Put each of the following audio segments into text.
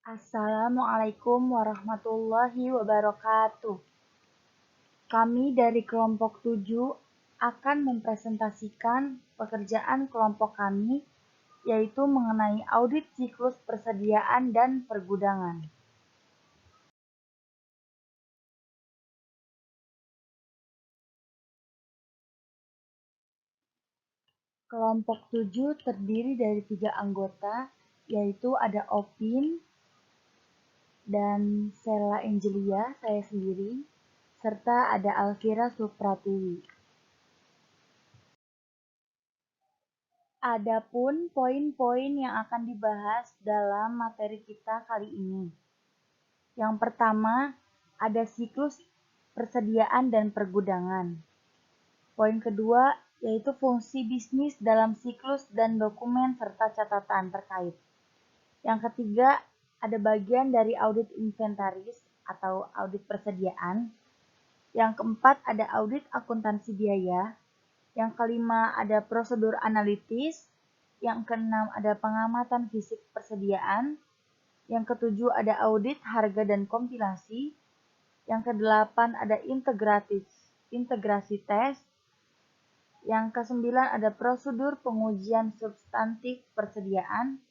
Assalamualaikum warahmatullahi wabarakatuh. Kami dari kelompok 7 akan mempresentasikan pekerjaan kelompok kami, yaitu mengenai audit siklus persediaan dan pergudangan. Kelompok 7 terdiri dari 3 anggota, yaitu ada Opin dan Sela Angelia, saya sendiri, serta ada Alvira Supratiwi. Adapun poin-poin yang akan dibahas dalam materi kita kali ini. Yang pertama, ada siklus persediaan dan pergudangan. Poin kedua, yaitu fungsi bisnis dalam siklus dan dokumen serta catatan terkait. Yang ketiga, ada bagian dari audit inventaris atau audit persediaan. Yang keempat, ada audit akuntansi biaya. Yang kelima, ada prosedur analitis. Yang keenam, ada pengamatan fisik persediaan. Yang ketujuh, ada audit harga dan kompilasi. Yang kedelapan, ada integrasi tes. Yang kesembilan, ada prosedur pengujian substantif persediaan.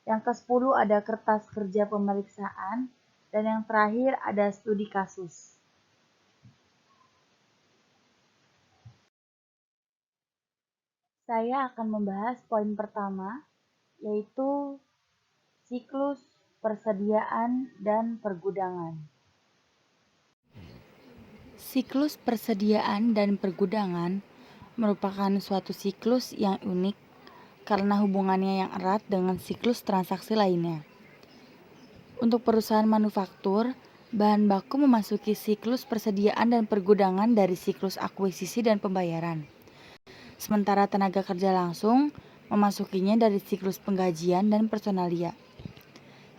Yang kesepuluh, ada kertas kerja pemeriksaan. Dan yang terakhir, ada studi kasus. Saya akan membahas poin pertama, yaitu siklus persediaan dan pergudangan. Siklus persediaan dan pergudangan merupakan suatu siklus yang unik karena hubungannya yang erat dengan siklus transaksi lainnya. Untuk perusahaan manufaktur, bahan baku memasuki siklus persediaan dan pergudangan dari siklus akuisisi dan pembayaran. Sementara tenaga kerja langsung memasukinya dari siklus penggajian dan personalia.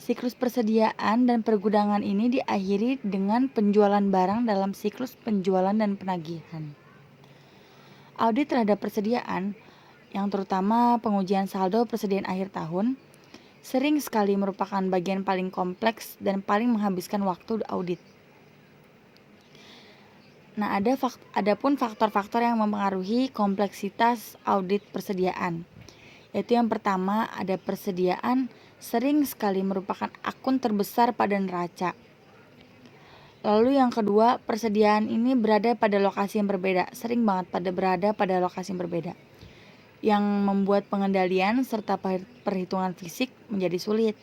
Siklus persediaan dan pergudangan ini diakhiri dengan penjualan barang dalam siklus penjualan dan penagihan. Audit terhadap persediaan, yang terutama pengujian saldo persediaan akhir tahun, sering sekali merupakan bagian paling kompleks dan paling menghabiskan waktu audit. Nah, adapun faktor-faktor yang mempengaruhi kompleksitas audit persediaan, yaitu yang pertama, ada persediaan sering sekali merupakan akun terbesar pada neraca. Lalu yang kedua, persediaan ini berada pada lokasi yang berbeda, sering banget berada pada lokasi yang berbeda, yang membuat pengendalian serta perhitungan fisik menjadi sulit.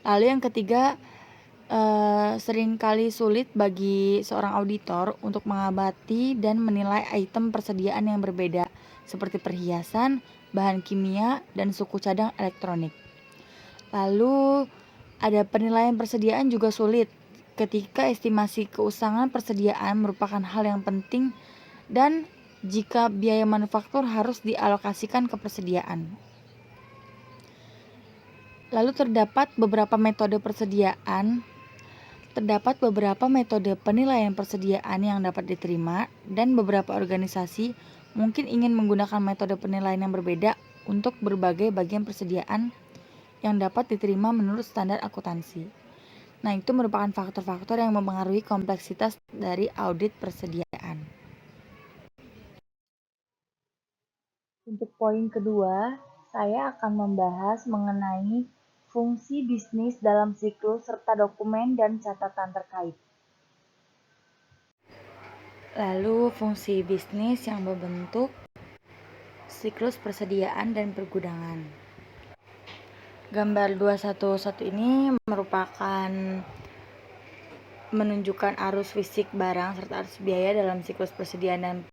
Lalu yang ketiga, seringkali sulit bagi seorang auditor untuk mengamati dan menilai item persediaan yang berbeda, seperti perhiasan, bahan kimia, dan suku cadang elektronik. Lalu ada penilaian persediaan juga sulit ketika estimasi keusangan persediaan merupakan hal yang penting dan jika biaya manufaktur harus dialokasikan ke persediaan. Lalu terdapat beberapa metode penilaian persediaan yang dapat diterima dan beberapa organisasi mungkin ingin menggunakan metode penilaian yang berbeda untuk berbagai bagian persediaan yang dapat diterima menurut standar akuntansi. Nah, itu merupakan faktor-faktor yang mempengaruhi kompleksitas dari audit persediaan. Untuk poin kedua, saya akan membahas mengenai fungsi bisnis dalam siklus serta dokumen dan catatan terkait. Lalu fungsi bisnis yang membentuk siklus persediaan dan pergudangan. Gambar 211 ini merupakan menunjukkan arus fisik barang serta arus biaya dalam siklus persediaan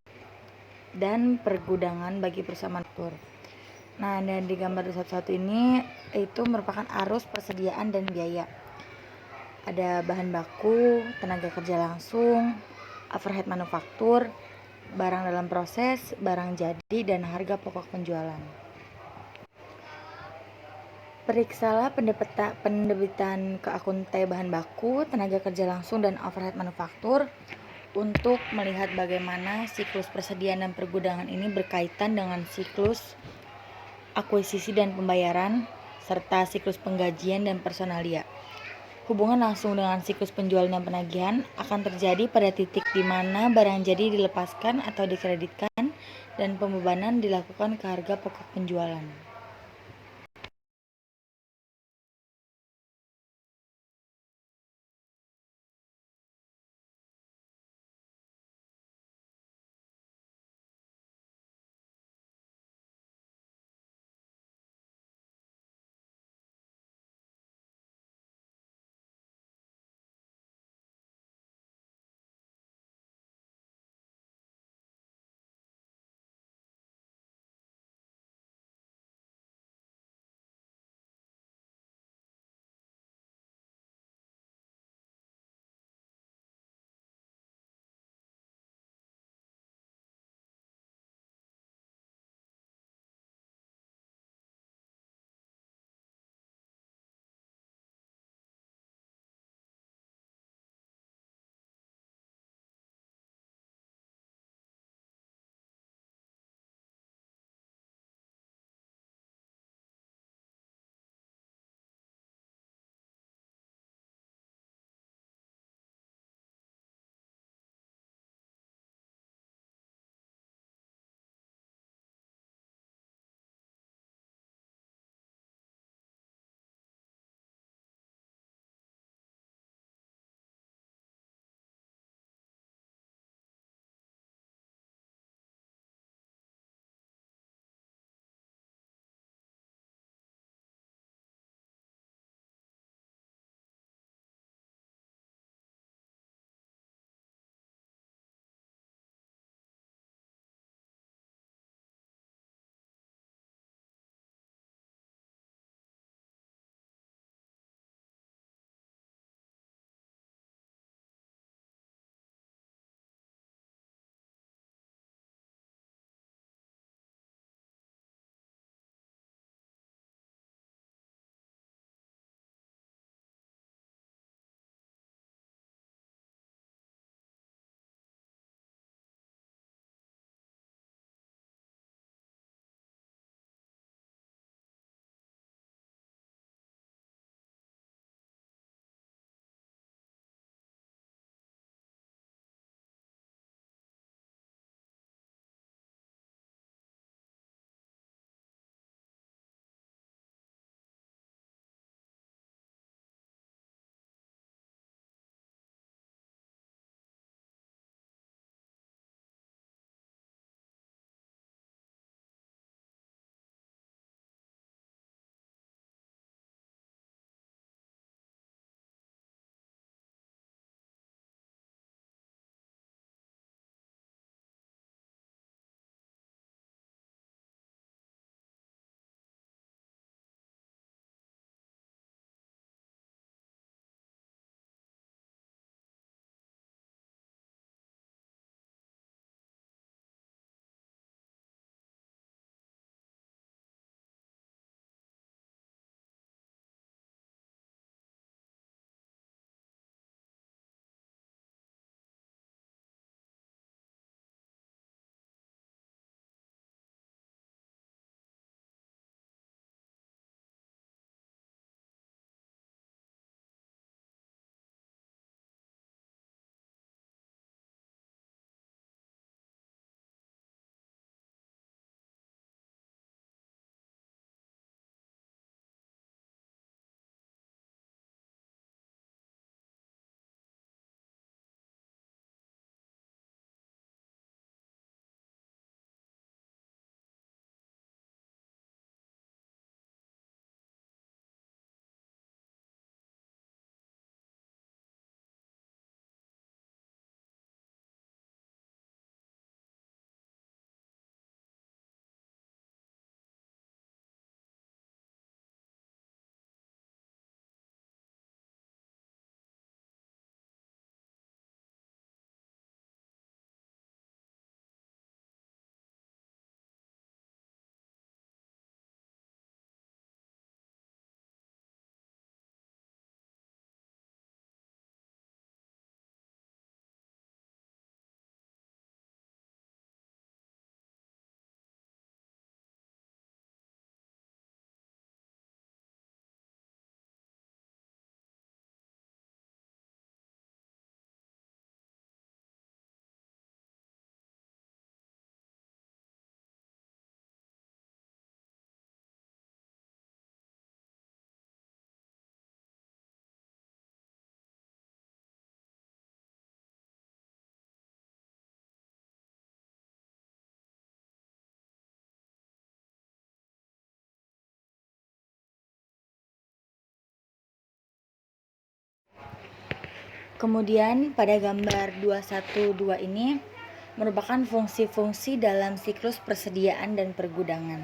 dan pergudangan bagi perusahaan manufaktur. Nah, dan di gambar 211 ini itu merupakan arus persediaan dan biaya. Ada bahan baku, tenaga kerja langsung, overhead manufaktur, barang dalam proses, barang jadi, dan harga pokok penjualan. Periksalah pendebitan ke akun T bahan baku, tenaga kerja langsung, dan overhead manufaktur untuk melihat bagaimana siklus persediaan dan pergudangan ini berkaitan dengan siklus akuisisi dan pembayaran, serta siklus penggajian dan personalia. Hubungan langsung dengan siklus penjualan dan penagihan akan terjadi pada titik di mana barang jadi dilepaskan atau dikreditkan dan pembebanan dilakukan ke harga pokok penjualan. Kemudian pada gambar 212 ini merupakan fungsi-fungsi dalam siklus persediaan dan pergudangan.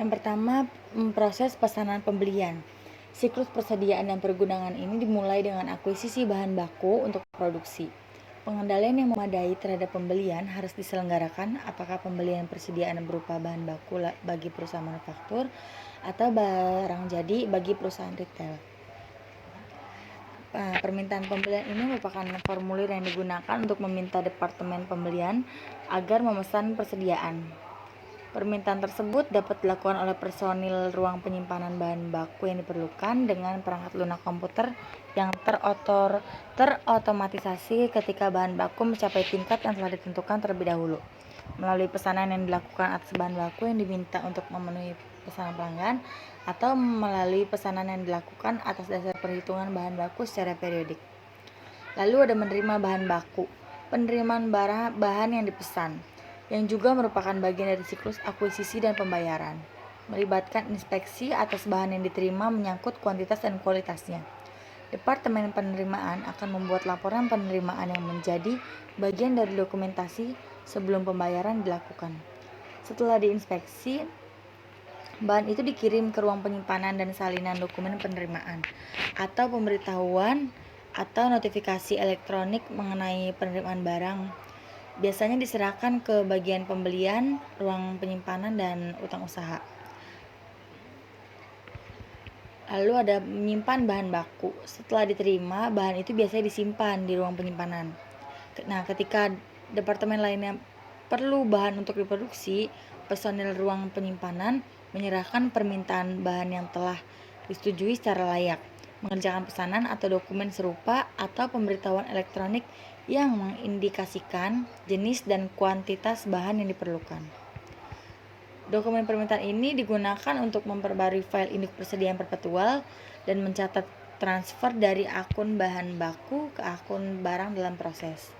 Yang pertama, proses pesanan pembelian. Siklus persediaan dan pergudangan ini dimulai dengan akuisisi bahan baku untuk produksi. Pengendalian yang memadai terhadap pembelian harus diselenggarakan, apakah pembelian persediaan berupa bahan baku bagi perusahaan manufaktur atau barang jadi bagi perusahaan retail. Permintaan pembelian ini merupakan formulir yang digunakan untuk meminta departemen pembelian agar memesan persediaan. Permintaan tersebut dapat dilakukan oleh personil ruang penyimpanan bahan baku yang diperlukan dengan perangkat lunak komputer yang terotomatisasi ketika bahan baku mencapai tingkat yang telah ditentukan terlebih dahulu, melalui pesanan yang dilakukan atas bahan baku yang diminta untuk memenuhi pesanan pelanggan, atau melalui pesanan yang dilakukan atas dasar perhitungan bahan baku secara periodik. Lalu ada menerima bahan baku, penerimaan bahan yang dipesan, yang juga merupakan bagian dari siklus akuisisi dan pembayaran, melibatkan inspeksi atas bahan yang diterima menyangkut kuantitas dan kualitasnya. Departemen penerimaan akan membuat laporan penerimaan yang menjadi bagian dari dokumentasi sebelum pembayaran dilakukan. Setelah diinspeksi, bahan itu dikirim ke ruang penyimpanan dan salinan dokumen penerimaan atau pemberitahuan atau notifikasi elektronik mengenai penerimaan barang. Biasanya diserahkan ke bagian pembelian, ruang penyimpanan, dan utang usaha. Lalu ada menyimpan bahan baku. Setelah diterima, bahan itu biasanya disimpan di ruang penyimpanan. Nah, ketika departemen lainnya perlu bahan untuk diproduksi, personil ruang penyimpanan menyerahkan permintaan bahan yang telah disetujui secara layak, mengerjakan pesanan atau dokumen serupa atau pemberitahuan elektronik yang mengindikasikan jenis dan kuantitas bahan yang diperlukan. Dokumen permintaan ini digunakan untuk memperbarui file induk persediaan perpetual dan mencatat transfer dari akun bahan baku ke akun barang dalam proses.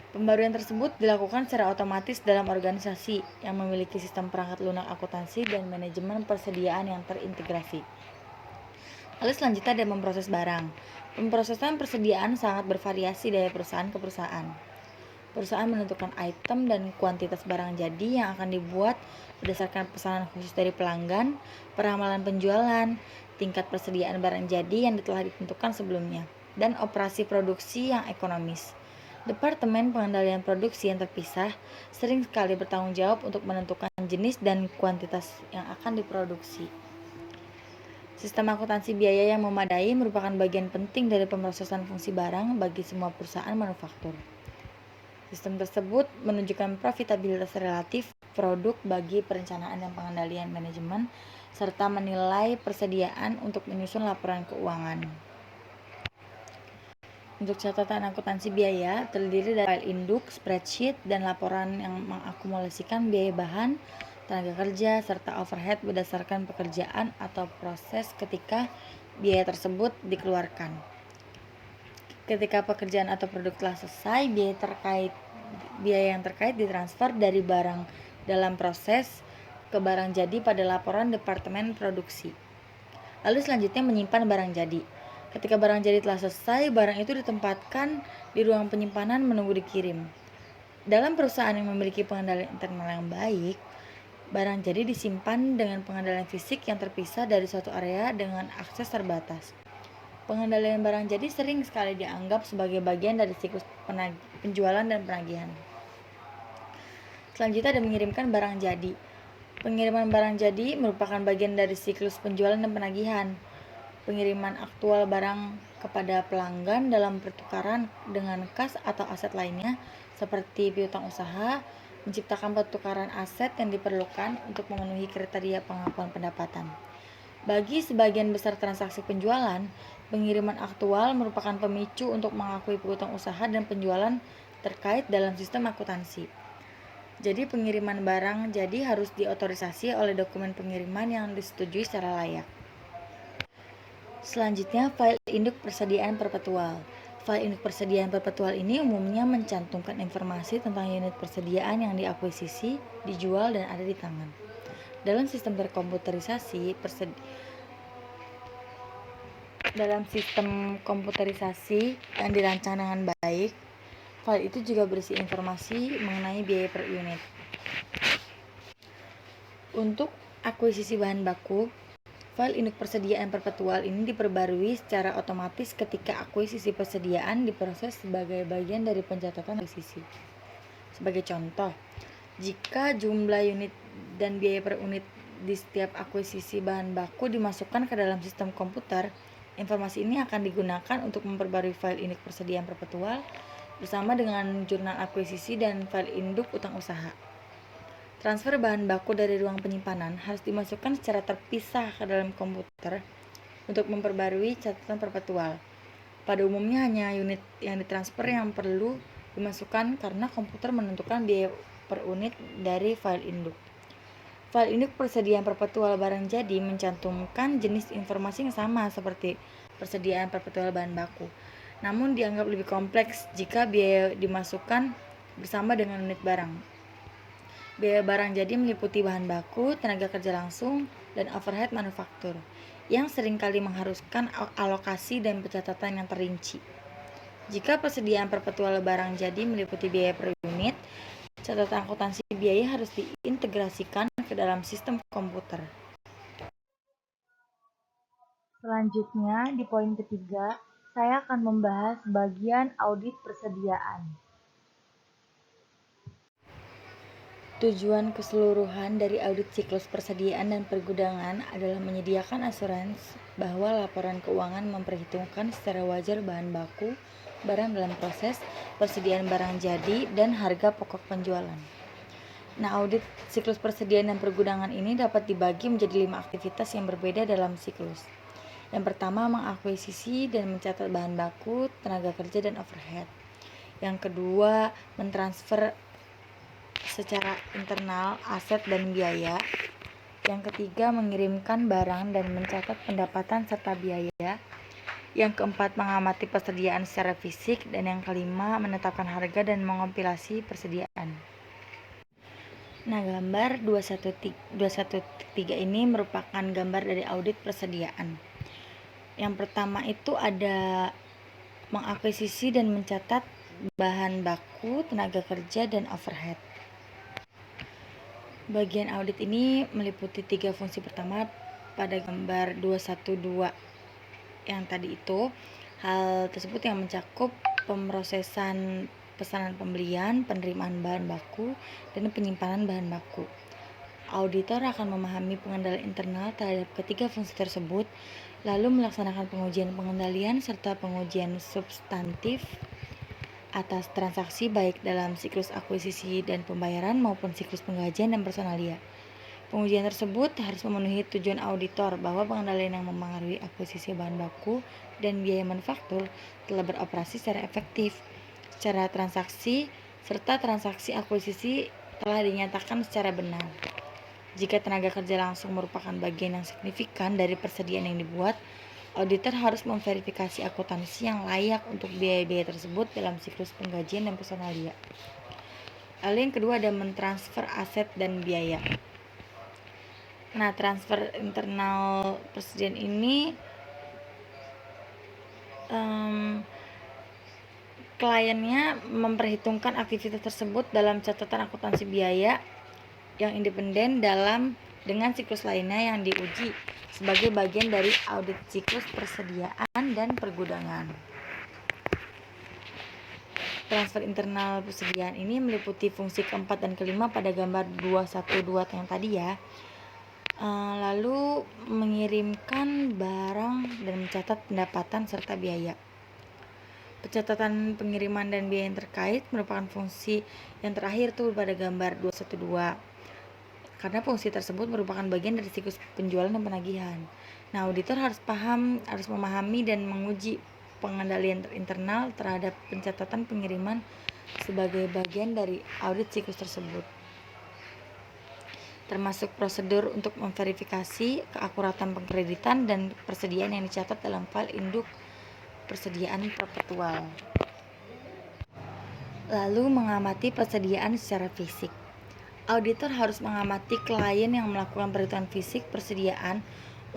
Pembaruan tersebut dilakukan secara otomatis dalam organisasi yang memiliki sistem perangkat lunak akuntansi dan manajemen persediaan yang terintegrasi. Lalu selanjutnya ada memproses barang. Pemrosesan persediaan sangat bervariasi dari perusahaan ke perusahaan. Perusahaan menentukan item dan kuantitas barang jadi yang akan dibuat berdasarkan pesanan khusus dari pelanggan, peramalan penjualan, tingkat persediaan barang jadi yang telah ditentukan sebelumnya, dan operasi produksi yang ekonomis. Departemen pengendalian produksi yang terpisah sering sekali bertanggung jawab untuk menentukan jenis dan kuantitas yang akan diproduksi. Sistem akuntansi biaya yang memadai merupakan bagian penting dari pemrosesan fungsi barang bagi semua perusahaan manufaktur. Sistem tersebut menunjukkan profitabilitas relatif produk bagi perencanaan dan pengendalian manajemen, serta menilai persediaan untuk menyusun laporan keuangan. Untuk catatan akuntansi biaya terdiri dari file induk, spreadsheet, dan laporan yang mengakumulasikan biaya bahan, tenaga kerja, serta overhead berdasarkan pekerjaan atau proses ketika biaya tersebut dikeluarkan. Ketika pekerjaan atau produk telah selesai, biaya yang terkait ditransfer dari barang dalam proses ke barang jadi pada laporan departemen produksi. Lalu selanjutnya menyimpan barang jadi. Ketika barang jadi telah selesai, barang itu ditempatkan di ruang penyimpanan menunggu dikirim. Dalam perusahaan yang memiliki pengendalian internal yang baik, barang jadi disimpan dengan pengendalian fisik yang terpisah dari suatu area dengan akses terbatas. Pengendalian barang jadi sering sekali dianggap sebagai bagian dari siklus penjualan dan penagihan. Selanjutnya ada mengirimkan barang jadi. Pengiriman barang jadi merupakan bagian dari siklus penjualan dan penagihan. Pengiriman aktual barang kepada pelanggan dalam pertukaran dengan kas atau aset lainnya seperti piutang usaha, menciptakan pertukaran aset yang diperlukan untuk memenuhi kriteria pengakuan pendapatan. Bagi sebagian besar transaksi penjualan, pengiriman aktual merupakan pemicu untuk mengakui piutang usaha dan penjualan terkait dalam sistem akuntansi. Jadi pengiriman barang jadi harus diotorisasi oleh dokumen pengiriman yang disetujui secara layak. Selanjutnya, file induk persediaan perpetual. File induk persediaan perpetual ini umumnya mencantumkan informasi tentang unit persediaan yang diakuisisi, dijual, dan ada di tangan. Dalam sistem terkomputerisasi, Dalam sistem komputerisasi yang dirancang dengan baik, file itu juga berisi informasi mengenai biaya per unit. Untuk akuisisi bahan baku, file induk persediaan perpetual ini diperbarui secara otomatis ketika akuisisi persediaan diproses sebagai bagian dari pencatatan akuisisi. Sebagai contoh, jika jumlah unit dan biaya per unit di setiap akuisisi bahan baku dimasukkan ke dalam sistem komputer, informasi ini akan digunakan untuk memperbarui file induk persediaan perpetual bersama dengan jurnal akuisisi dan file induk utang usaha. Transfer bahan baku dari ruang penyimpanan harus dimasukkan secara terpisah ke dalam komputer untuk memperbarui catatan perpetual. Pada umumnya hanya unit yang ditransfer yang perlu dimasukkan karena komputer menentukan biaya per unit dari file induk. File induk persediaan perpetual barang jadi mencantumkan jenis informasi yang sama seperti persediaan perpetual bahan baku, namun dianggap lebih kompleks jika biaya dimasukkan bersama dengan unit barang. Biaya barang jadi meliputi bahan baku, tenaga kerja langsung, dan overhead manufaktur, yang seringkali mengharuskan alokasi dan pencatatan yang terinci. Jika persediaan perpetual barang jadi meliputi biaya per unit, catatan akuntansi biaya harus diintegrasikan ke dalam sistem komputer. Selanjutnya, di poin ketiga, saya akan membahas bagian audit persediaan. Tujuan keseluruhan dari audit siklus persediaan dan pergudangan adalah menyediakan asuransi bahwa laporan keuangan memperhitungkan secara wajar bahan baku, barang dalam proses, persediaan barang jadi, dan harga pokok penjualan. Nah, audit siklus persediaan dan pergudangan ini dapat dibagi menjadi 5 aktivitas yang berbeda dalam siklus. Yang pertama, mengakuisisi dan mencatat bahan baku, tenaga kerja, dan overhead. Yang kedua, mentransfer secara internal aset dan biaya. Yang ketiga, mengirimkan barang dan mencatat pendapatan serta biaya. Yang keempat, mengamati persediaan secara fisik. Dan yang kelima, menetapkan harga dan mengompilasi persediaan. Nah, gambar 213 ini merupakan gambar dari audit persediaan. Yang pertama itu ada mengakuisisi dan mencatat bahan baku, tenaga kerja, dan overhead. Bagian audit ini meliputi 3 fungsi. Pertama, pada gambar 212 yang tadi itu, hal tersebut yang mencakup pemrosesan pesanan pembelian, penerimaan bahan baku, dan penyimpanan bahan baku. Auditor akan memahami pengendalian internal terhadap ketiga fungsi tersebut, lalu melaksanakan pengujian pengendalian serta pengujian substantif atas transaksi baik dalam siklus akuisisi dan pembayaran maupun siklus penggajian dan personalia. Pengujian tersebut harus memenuhi tujuan auditor bahwa pengendalian yang mempengaruhi akuisisi bahan baku dan biaya manufaktur telah beroperasi secara efektif, secara transaksi, serta transaksi akuisisi telah dinyatakan secara benar. Jika tenaga kerja langsung merupakan bagian yang signifikan dari persediaan yang dibuat, auditor harus memverifikasi akuntansi yang layak untuk biaya-biaya tersebut dalam siklus penggajian dan personalia. Lalu yang kedua ada mentransfer aset dan biaya. Nah, transfer internal persediaan ini kliennya memperhitungkan aktivitas tersebut dalam catatan akuntansi biaya yang independen dengan siklus lainnya yang diuji sebagai bagian dari audit siklus persediaan dan pergudangan. Transfer internal persediaan ini meliputi fungsi keempat dan kelima pada gambar 212 yang tadi ya. Lalu mengirimkan barang dan mencatat pendapatan serta biaya. Pencatatan pengiriman dan biaya yang terkait merupakan fungsi yang terakhir tuh pada gambar 212. Karena fungsi tersebut merupakan bagian dari siklus penjualan dan penagihan. Nah, auditor harus memahami dan menguji pengendalian internal terhadap pencatatan pengiriman sebagai bagian dari audit siklus tersebut. Termasuk prosedur untuk memverifikasi keakuratan pengkreditan dan persediaan yang dicatat dalam file induk persediaan perpetual. Lalu mengamati persediaan secara fisik. Auditor harus mengamati klien yang melakukan perhitungan fisik persediaan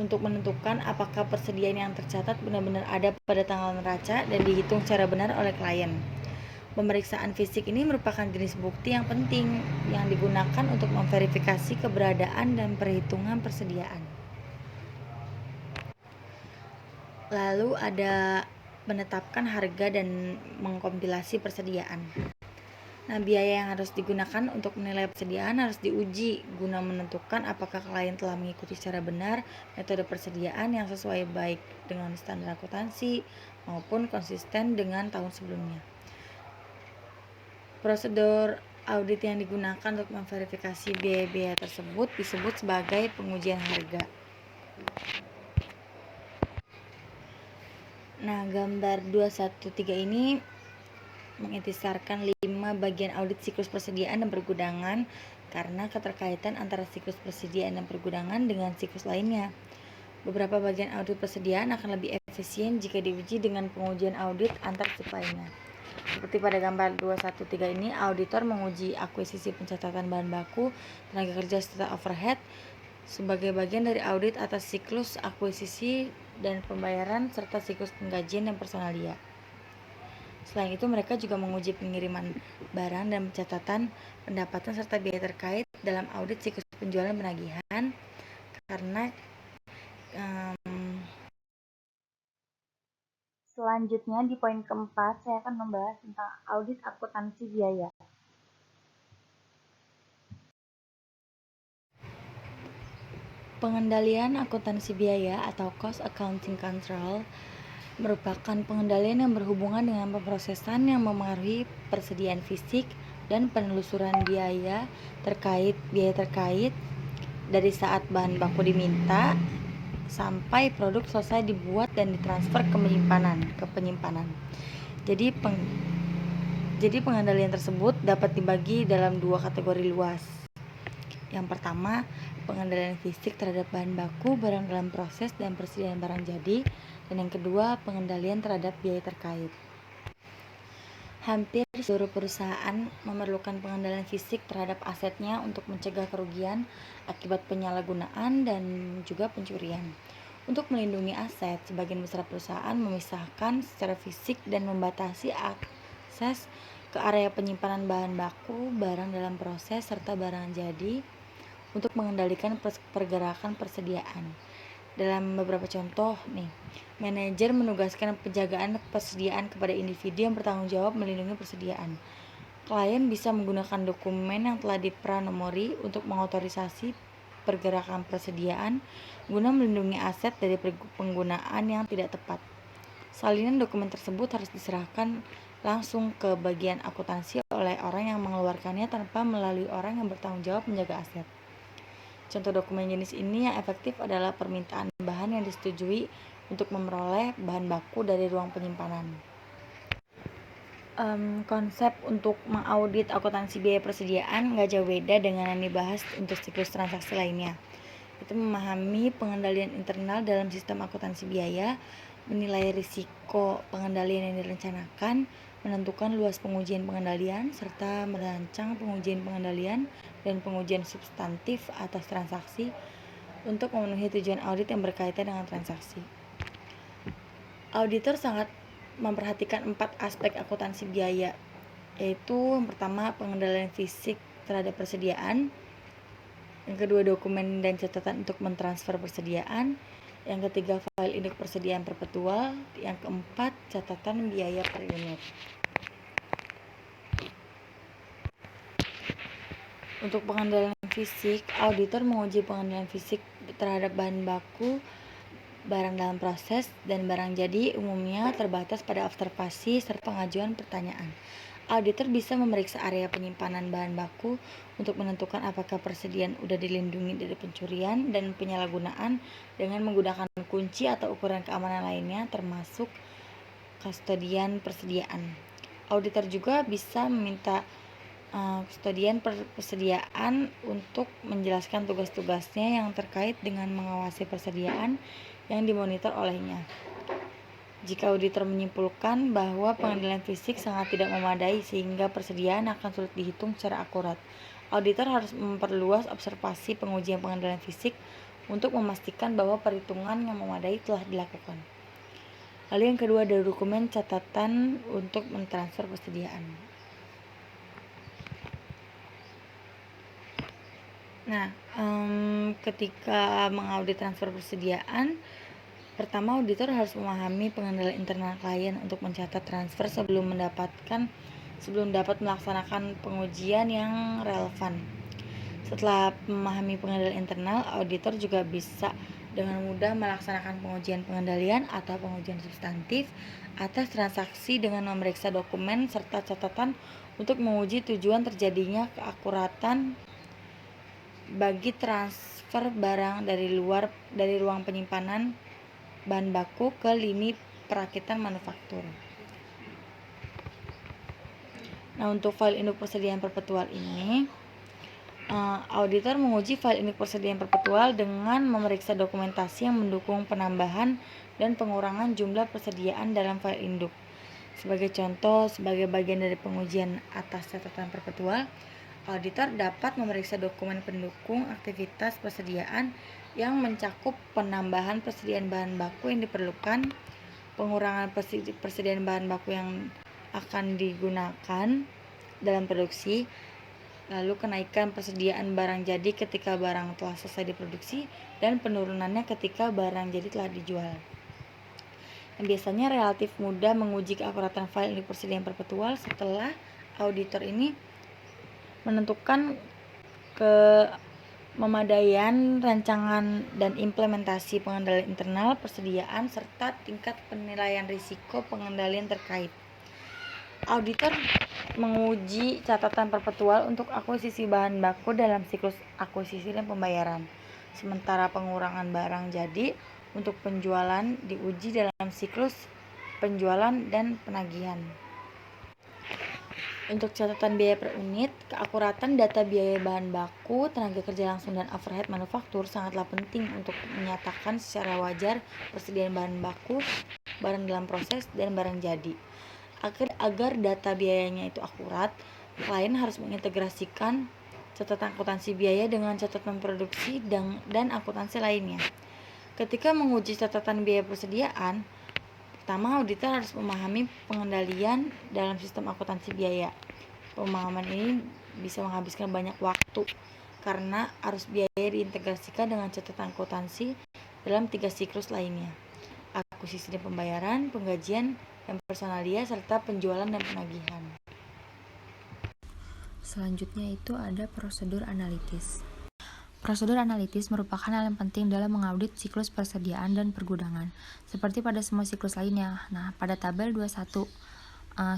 untuk menentukan apakah persediaan yang tercatat benar-benar ada pada tanggal neraca dan dihitung secara benar oleh klien. Pemeriksaan fisik ini merupakan jenis bukti yang penting yang digunakan untuk memverifikasi keberadaan dan perhitungan persediaan. Lalu ada menetapkan harga dan mengkompilasi persediaan. Nah, biaya yang harus digunakan untuk menilai persediaan harus diuji guna menentukan apakah klien telah mengikuti secara benar metode persediaan yang sesuai baik dengan standar akuntansi maupun konsisten dengan tahun sebelumnya. Prosedur audit yang digunakan untuk memverifikasi biaya-biaya tersebut disebut sebagai pengujian harga. Nah, gambar 213 ini mengintisarkan 5 bagian audit siklus persediaan dan pergudangan karena keterkaitan antara siklus persediaan dan pergudangan dengan siklus lainnya. Beberapa bagian audit persediaan akan lebih efisien jika diuji dengan pengujian audit antar sip lainnya. Seperti pada gambar 213 ini, auditor menguji akuisisi pencatatan bahan baku, tenaga kerja serta overhead sebagai bagian dari audit atas siklus akuisisi dan pembayaran serta siklus penggajian dan personalia. Selain itu, mereka juga menguji pengiriman barang dan pencatatan pendapatan serta biaya terkait dalam audit siklus penjualan penagihan karena Selanjutnya di poin keempat, saya akan membahas tentang audit akuntansi biaya. Pengendalian akuntansi biaya atau cost accounting control merupakan pengendalian yang berhubungan dengan pemrosesan yang memengaruhi persediaan fisik dan penelusuran biaya terkait dari saat bahan baku diminta sampai produk selesai dibuat dan ditransfer ke penyimpanan. Jadi pengendalian tersebut dapat dibagi dalam 2 kategori luas. Yang pertama, pengendalian fisik terhadap bahan baku, barang dalam proses, dan persediaan barang jadi. Dan yang kedua, pengendalian terhadap biaya terkait. Hampir seluruh perusahaan memerlukan pengendalian fisik terhadap asetnya untuk mencegah kerugian akibat penyalahgunaan dan juga pencurian. Untuk melindungi aset, sebagian besar perusahaan memisahkan secara fisik dan membatasi akses ke area penyimpanan bahan baku, barang dalam proses, serta barang jadi untuk mengendalikan pergerakan persediaan. Dalam beberapa contoh nih, manajer menugaskan penjagaan persediaan kepada individu yang bertanggung jawab melindungi persediaan. Klien bisa menggunakan dokumen yang telah dipranomori untuk mengotorisasi pergerakan persediaan guna melindungi aset dari penggunaan yang tidak tepat. Salinan dokumen tersebut harus diserahkan langsung ke bagian akuntansi oleh orang yang mengeluarkannya tanpa melalui orang yang bertanggung jawab menjaga aset. Contoh dokumen jenis ini yang efektif adalah permintaan bahan yang disetujui untuk memperoleh bahan baku dari ruang penyimpanan. Konsep untuk mengaudit akuntansi biaya persediaan nggak jauh beda dengan yang dibahas untuk siklus transaksi lainnya. Itu memahami pengendalian internal dalam sistem akuntansi biaya, menilai risiko pengendalian yang direncanakan, menentukan luas pengujian pengendalian, serta merancang pengujian pengendalian dan pengujian substantif atas transaksi untuk memenuhi tujuan audit yang berkaitan dengan transaksi. Auditor sangat memperhatikan 4 aspek akuntansi biaya, yaitu yang pertama pengendalian fisik terhadap persediaan, yang kedua dokumen dan catatan untuk mentransfer persediaan, yang ketiga file induk persediaan perpetual, yang keempat catatan biaya per unit. Untuk pengendalian fisik, auditor menguji pengendalian fisik terhadap bahan baku, barang dalam proses, dan barang jadi umumnya terbatas pada observasi serta pengajuan pertanyaan. Auditor bisa memeriksa area penyimpanan bahan baku untuk menentukan apakah persediaan sudah dilindungi dari pencurian dan penyalahgunaan dengan menggunakan kunci atau ukuran keamanan lainnya termasuk kustodian persediaan. Auditor juga bisa meminta kustodian persediaan untuk menjelaskan tugas-tugasnya yang terkait dengan mengawasi persediaan yang dimonitor olehnya. Jika auditor menyimpulkan bahwa pengendalian fisik sangat tidak memadai sehingga persediaan akan sulit dihitung secara akurat, auditor harus memperluas observasi pengujian pengendalian fisik untuk memastikan bahwa perhitungan yang memadai telah dilakukan. Lalu yang kedua ada dokumen catatan untuk mentransfer persediaan. Nah, ketika mengaudit transfer persediaan, pertama auditor harus memahami pengendalian internal klien untuk mencatat transfer sebelum dapat melaksanakan pengujian yang relevan. Setelah memahami pengendalian internal, auditor juga bisa dengan mudah melaksanakan pengujian pengendalian atau pengujian substantif atas transaksi dengan memeriksa dokumen serta catatan untuk menguji tujuan terjadinya keakuratan bagi transfer barang dari ruang penyimpanan bahan baku ke lini perakitan manufaktur. Nah, untuk file induk persediaan perpetual ini, auditor menguji file induk persediaan perpetual dengan memeriksa dokumentasi yang mendukung penambahan dan pengurangan jumlah persediaan dalam file induk. Sebagai contoh, sebagai bagian dari pengujian atas catatan perpetual, auditor dapat memeriksa dokumen pendukung aktivitas persediaan yang mencakup penambahan persediaan bahan baku yang diperlukan, pengurangan persediaan bahan baku yang akan digunakan dalam produksi, lalu kenaikan persediaan barang jadi ketika barang telah selesai diproduksi, dan penurunannya ketika barang jadi telah dijual. Dan biasanya relatif mudah menguji keakuratan file induk persediaan perpetual setelah auditor ini menentukan kememadaian rancangan dan implementasi pengendalian internal persediaan serta tingkat penilaian risiko pengendalian terkait. Auditor menguji catatan perpetual untuk akuisisi bahan baku dalam siklus akuisisi dan pembayaran. Sementara pengurangan barang jadi untuk penjualan diuji dalam siklus penjualan dan penagihan. Untuk catatan biaya per unit, keakuratan data biaya bahan baku, tenaga kerja langsung, dan overhead manufaktur sangatlah penting untuk menyatakan secara wajar persediaan bahan baku, barang dalam proses, dan barang jadi. Agar data biayanya itu akurat, klien harus mengintegrasikan catatan akuntansi biaya dengan catatan produksi dan akuntansi lainnya. Ketika menguji catatan biaya persediaan, pertama, auditor harus memahami pengendalian dalam sistem akuntansi biaya. Pemahaman ini bisa menghabiskan banyak waktu karena arus biaya diintegrasikan dengan catatan akuntansi dalam 3 siklus lainnya: akuisisi dan pembayaran, penggajian dan personalia, serta penjualan dan penagihan. Selanjutnya itu ada prosedur analitis. Prosedur analitis merupakan hal yang penting dalam mengaudit siklus persediaan dan pergudangan, seperti pada semua siklus lainnya. Nah, pada tabel 21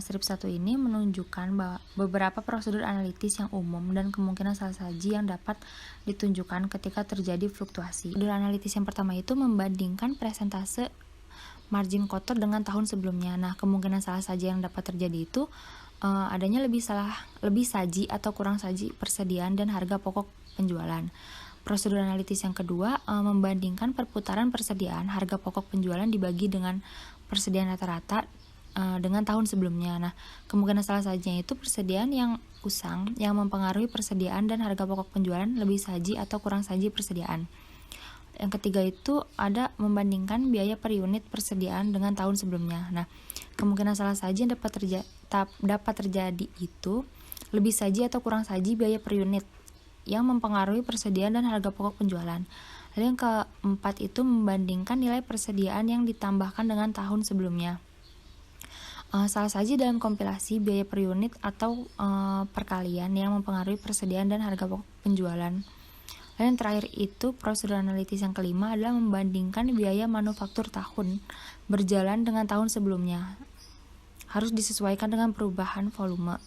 strip 1 ini menunjukkan bahwa beberapa prosedur analitis yang umum dan kemungkinan salah saji yang dapat ditunjukkan ketika terjadi fluktuasi. Prosedur analitis yang pertama itu membandingkan persentase margin kotor dengan tahun sebelumnya. Nah, kemungkinan salah saji yang dapat terjadi itu adanya lebih saji atau kurang saji persediaan dan harga pokok penjualan. Prosedur analitis yang kedua membandingkan perputaran persediaan harga pokok penjualan dibagi dengan persediaan rata-rata dengan tahun sebelumnya. Nah, kemungkinan salah sajinya itu persediaan yang usang yang mempengaruhi persediaan dan harga pokok penjualan lebih saji atau kurang saji persediaan. Yang ketiga itu ada membandingkan biaya per unit persediaan dengan tahun sebelumnya. Nah, kemungkinan salah saji yang dapat terjadi itu lebih saji atau kurang saji biaya per unit yang mempengaruhi persediaan dan harga pokok penjualan. Lalu yang keempat itu membandingkan nilai persediaan yang ditambahkan dengan tahun sebelumnya. Salah saji dalam kompilasi biaya per unit atau perkalian yang mempengaruhi persediaan dan harga pokok penjualan. Lalu yang terakhir itu prosedur analitis yang kelima adalah membandingkan biaya manufaktur tahun berjalan dengan tahun sebelumnya. Harus disesuaikan dengan perubahan volume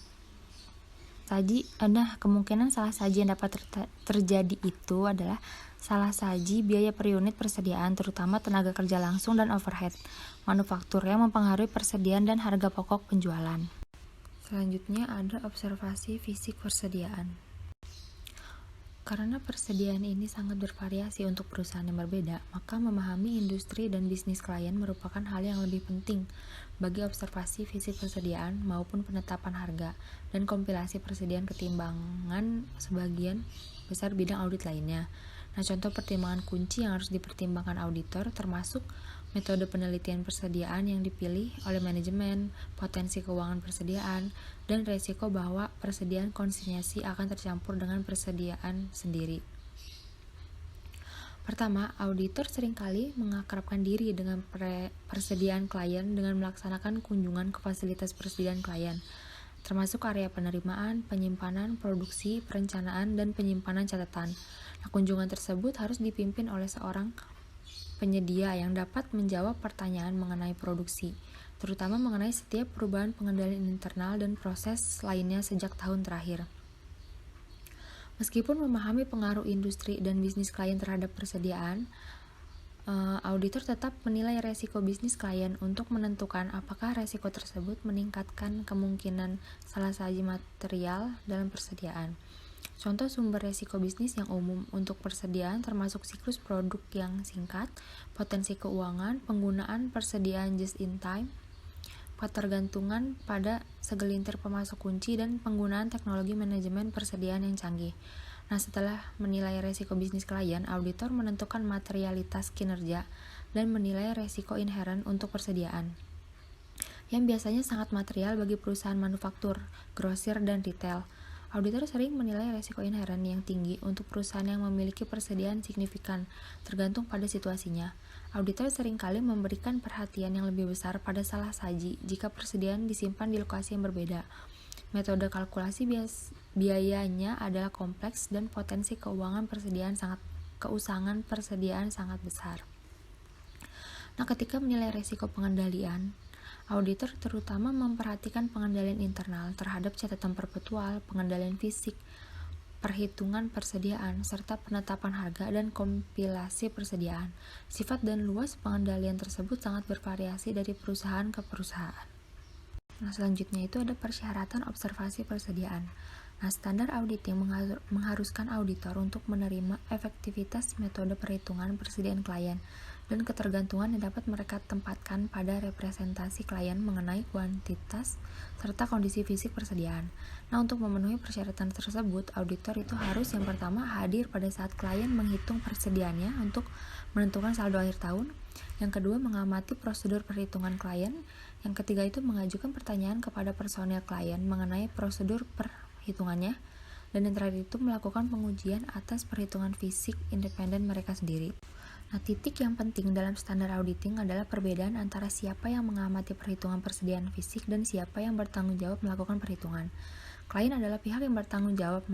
saji. Nah, kemungkinan salah saji yang dapat terjadi itu adalah salah saji biaya per unit persediaan, terutama tenaga kerja langsung dan overhead manufaktur yang mempengaruhi persediaan dan harga pokok penjualan. Selanjutnya ada observasi fisik persediaan. Karena persediaan ini sangat bervariasi untuk perusahaan yang berbeda, maka memahami industri dan bisnis klien merupakan hal yang lebih penting bagi observasi fisik persediaan maupun penetapan harga dan kompilasi persediaan ketimbangan sebagian besar bidang audit lainnya. Nah, contoh pertimbangan kunci yang harus dipertimbangkan auditor termasuk metode penelitian persediaan yang dipilih oleh manajemen, potensi keuangan persediaan, dan resiko bahwa persediaan konsinyasi akan tercampur dengan persediaan sendiri. Pertama, auditor seringkali mengakrabkan diri dengan persediaan klien dengan melaksanakan kunjungan ke fasilitas persediaan klien, termasuk area penerimaan, penyimpanan, produksi, perencanaan, dan penyimpanan catatan. Nah, kunjungan tersebut harus dipimpin oleh seorang penyedia yang dapat menjawab pertanyaan mengenai produksi, terutama mengenai setiap perubahan pengendalian internal dan proses lainnya sejak tahun terakhir. Meskipun memahami pengaruh industri dan bisnis klien terhadap persediaan, auditor tetap menilai resiko bisnis klien untuk menentukan apakah resiko tersebut meningkatkan kemungkinan salah saji material dalam persediaan. Contoh sumber resiko bisnis yang umum untuk persediaan termasuk siklus produk yang singkat, potensi keuangan, penggunaan persediaan just in time, ketergantungan pada segelintir pemasok kunci, dan penggunaan teknologi manajemen persediaan yang canggih. Nah, setelah menilai resiko bisnis klien, auditor menentukan materialitas kinerja dan menilai resiko inheren untuk persediaan, yang biasanya sangat material bagi perusahaan manufaktur, grosir, dan retail. Auditor sering menilai resiko inheren yang tinggi untuk perusahaan yang memiliki persediaan signifikan, tergantung pada situasinya. Auditor seringkali memberikan perhatian yang lebih besar pada salah saji jika persediaan disimpan di lokasi yang berbeda. Metode kalkulasi biayanya adalah kompleks dan potensi keusangan persediaan sangat besar. Nah, ketika menilai risiko pengendalian, auditor terutama memperhatikan pengendalian internal terhadap catatan perpetual, pengendalian fisik, perhitungan persediaan, serta penetapan harga dan kompilasi persediaan. Sifat dan luas pengendalian tersebut sangat bervariasi dari perusahaan ke perusahaan. Nah, selanjutnya itu ada persyaratan observasi persediaan. Nah, standar auditing mengharuskan auditor untuk menerima efektivitas metode perhitungan persediaan klien dan ketergantungan yang dapat mereka tempatkan pada representasi klien mengenai kuantitas serta kondisi fisik persediaan. Nah, untuk memenuhi persyaratan tersebut, auditor itu harus yang pertama hadir pada saat klien menghitung persediaannya untuk menentukan saldo akhir tahun. Yang kedua, mengamati prosedur perhitungan klien. Yang ketiga itu mengajukan pertanyaan kepada personel klien mengenai prosedur perhitungannya. Dan yang terakhir itu melakukan pengujian atas perhitungan fisik independen mereka sendiri. Nah, titik yang penting dalam standar auditing adalah perbedaan antara siapa yang mengamati perhitungan persediaan fisik dan siapa yang bertanggung jawab melakukan perhitungan. Klien adalah pihak yang bertanggung jawab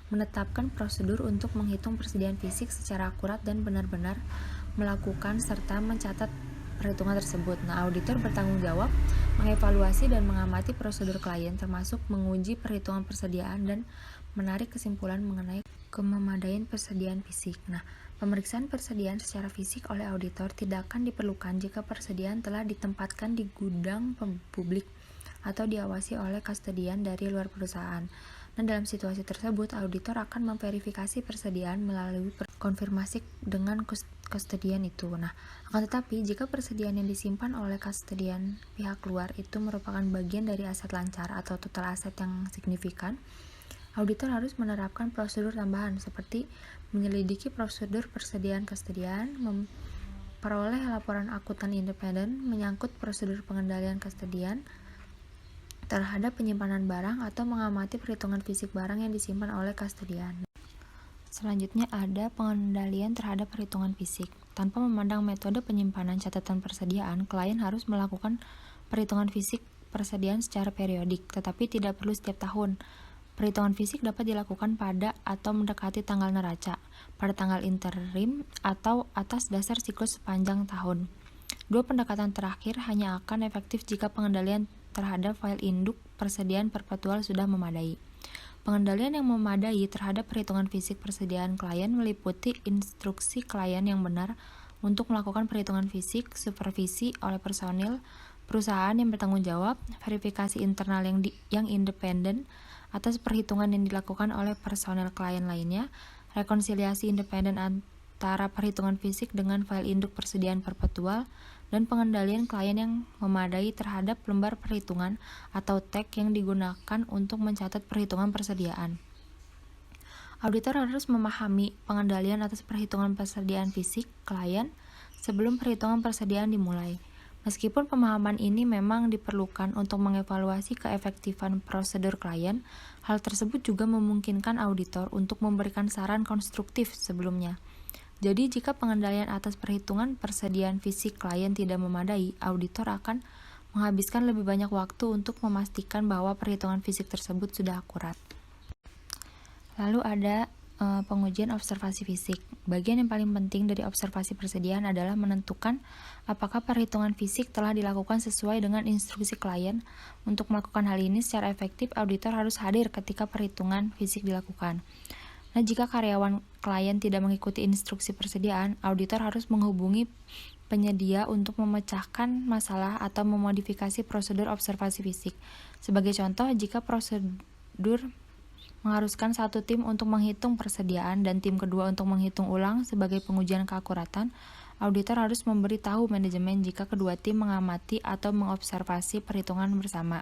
menetapkan prosedur untuk menghitung persediaan fisik secara akurat dan benar-benar melakukan serta mencatat perhitungan tersebut. Nah, auditor bertanggung jawab mengevaluasi dan mengamati prosedur klien, termasuk menguji perhitungan persediaan dan menarik kesimpulan mengenai kememadaian persediaan fisik. Nah, pemeriksaan persediaan secara fisik oleh auditor tidak akan diperlukan jika persediaan telah ditempatkan di gudang publik atau diawasi oleh kustodian dari luar perusahaan. Nah, dalam situasi tersebut, auditor akan memverifikasi persediaan melalui konfirmasi dengan kustodian itu. Nah, akan tetapi jika persediaan yang disimpan oleh kustodian pihak luar itu merupakan bagian dari aset lancar atau total aset yang signifikan, auditor harus menerapkan prosedur tambahan seperti menyelidiki prosedur persediaan kustodian, memperoleh laporan akuntan independen menyangkut prosedur pengendalian kustodian terhadap penyimpanan barang atau mengamati perhitungan fisik barang yang disimpan oleh kustodian. Selanjutnya ada pengendalian terhadap perhitungan fisik. Tanpa memandang metode penyimpanan catatan persediaan, klien harus melakukan perhitungan fisik persediaan secara periodik, tetapi tidak perlu setiap tahun. Perhitungan fisik dapat dilakukan pada atau mendekati tanggal neraca, pada tanggal interim, atau atas dasar siklus sepanjang tahun. Dua pendekatan terakhir hanya akan efektif jika pengendalian terhadap file induk persediaan perpetual sudah memadai. Pengendalian yang memadai terhadap perhitungan fisik persediaan klien meliputi instruksi klien yang benar untuk melakukan perhitungan fisik, supervisi oleh personil perusahaan yang bertanggung jawab, verifikasi internal yang independen atas perhitungan yang dilakukan oleh personel klien lainnya, rekonsiliasi independen antara perhitungan fisik dengan file induk persediaan perpetual, dan pengendalian klien yang memadai terhadap lembar perhitungan atau tag yang digunakan untuk mencatat perhitungan persediaan. Auditor harus memahami pengendalian atas perhitungan persediaan fisik klien sebelum perhitungan persediaan dimulai. Meskipun pemahaman ini memang diperlukan untuk mengevaluasi keefektifan prosedur klien, hal tersebut juga memungkinkan auditor untuk memberikan saran konstruktif sebelumnya. Jadi, jika pengendalian atas perhitungan persediaan fisik klien tidak memadai, auditor akan menghabiskan lebih banyak waktu untuk memastikan bahwa perhitungan fisik tersebut sudah akurat. Lalu ada pengujian observasi fisik. Bagian yang paling penting dari observasi persediaan adalah menentukan apakah perhitungan fisik telah dilakukan sesuai dengan instruksi klien. Untuk melakukan hal ini secara efektif, auditor harus hadir ketika perhitungan fisik dilakukan. Nah, jika karyawan klien tidak mengikuti instruksi persediaan, auditor harus menghubungi penyedia untuk memecahkan masalah atau memodifikasi prosedur observasi fisik. Sebagai contoh, jika prosedur mengharuskan satu tim untuk menghitung persediaan dan tim kedua untuk menghitung ulang sebagai pengujian keakuratan, auditor harus memberi tahu manajemen jika kedua tim mengamati atau mengobservasi perhitungan bersama.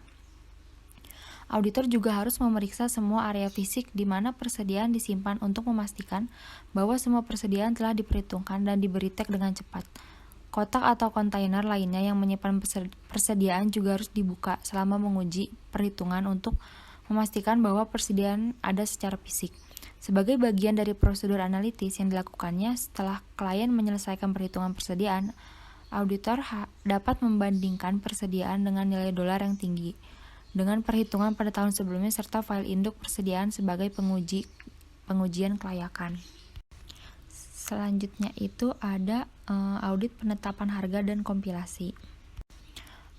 Auditor juga harus memeriksa semua area fisik di mana persediaan disimpan untuk memastikan bahwa semua persediaan telah diperhitungkan dan diberi tag dengan cepat. Kotak atau kontainer lainnya yang menyimpan persediaan juga harus dibuka selama menguji perhitungan untuk memastikan bahwa persediaan ada secara fisik. Sebagai bagian dari prosedur analitis yang dilakukannya setelah klien menyelesaikan perhitungan persediaan, auditor dapat membandingkan persediaan dengan nilai dolar yang tinggi dengan perhitungan pada tahun sebelumnya serta file induk persediaan sebagai pengujian kelayakan. Selanjutnya itu ada audit penetapan harga dan kompilasi.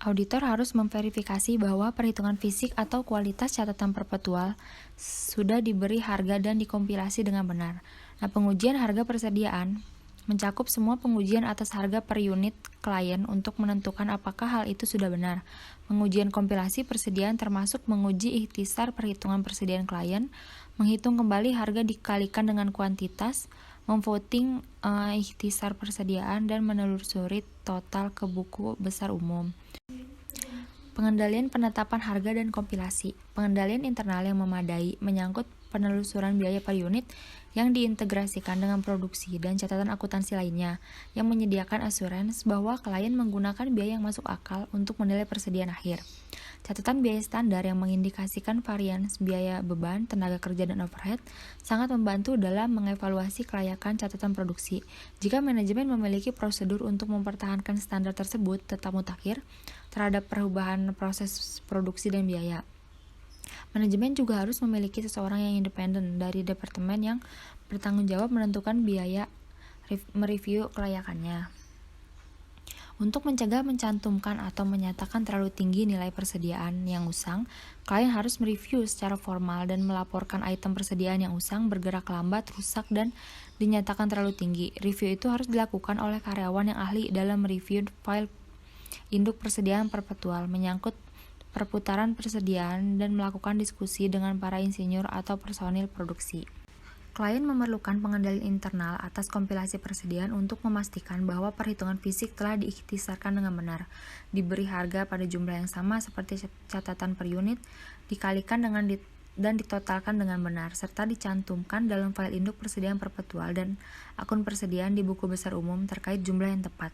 Auditor harus memverifikasi bahwa perhitungan fisik atau kualitas catatan perpetual sudah diberi harga dan dikompilasi dengan benar. Nah, pengujian harga persediaan mencakup semua pengujian atas harga per unit klien untuk menentukan apakah hal itu sudah benar. Pengujian kompilasi persediaan termasuk menguji ikhtisar perhitungan persediaan klien, menghitung kembali harga dikalikan dengan kuantitas, memvoting ikhtisar persediaan, dan menelusuri total ke buku besar umum. Pengendalian penetapan harga dan kompilasi. Pengendalian internal yang memadai menyangkut penelusuran biaya per unit yang diintegrasikan dengan produksi dan catatan akuntansi lainnya yang menyediakan asuransi bahwa klien menggunakan biaya yang masuk akal untuk menilai persediaan akhir. Catatan biaya standar yang mengindikasikan varians biaya beban, tenaga kerja, dan overhead sangat membantu dalam mengevaluasi kelayakan catatan produksi. Jika manajemen memiliki prosedur untuk mempertahankan standar tersebut tetap mutakhir terhadap perubahan proses produksi dan biaya. Manajemen juga harus memiliki seseorang yang independen dari departemen yang bertanggung jawab menentukan biaya mereview kelayakannya. Untuk mencegah mencantumkan atau menyatakan terlalu tinggi nilai persediaan yang usang, klien harus mereview secara formal dan melaporkan item persediaan yang usang, bergerak lambat, rusak, dan dinyatakan terlalu tinggi. Review itu harus dilakukan oleh karyawan yang ahli dalam mereview file induk persediaan perpetual, menyangkut perputaran persediaan, dan melakukan diskusi dengan para insinyur atau personil produksi. Klien memerlukan pengendalian internal atas kompilasi persediaan untuk memastikan bahwa perhitungan fisik telah diikhtisarkan dengan benar, diberi harga pada jumlah yang sama seperti catatan per unit, dikalikan dan ditotalkan dengan benar, serta dicantumkan dalam file induk persediaan perpetual dan akun persediaan di buku besar umum terkait jumlah yang tepat.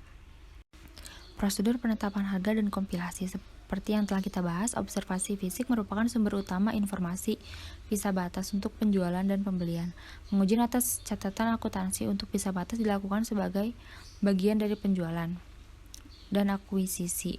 Prosedur penetapan harga dan kompilasi. Seperti yang telah kita bahas, observasi fisik merupakan sumber utama informasi visa batas untuk penjualan dan pembelian. Pengujian atas catatan akuntansi untuk visa batas dilakukan sebagai bagian dari penjualan dan akuisisi.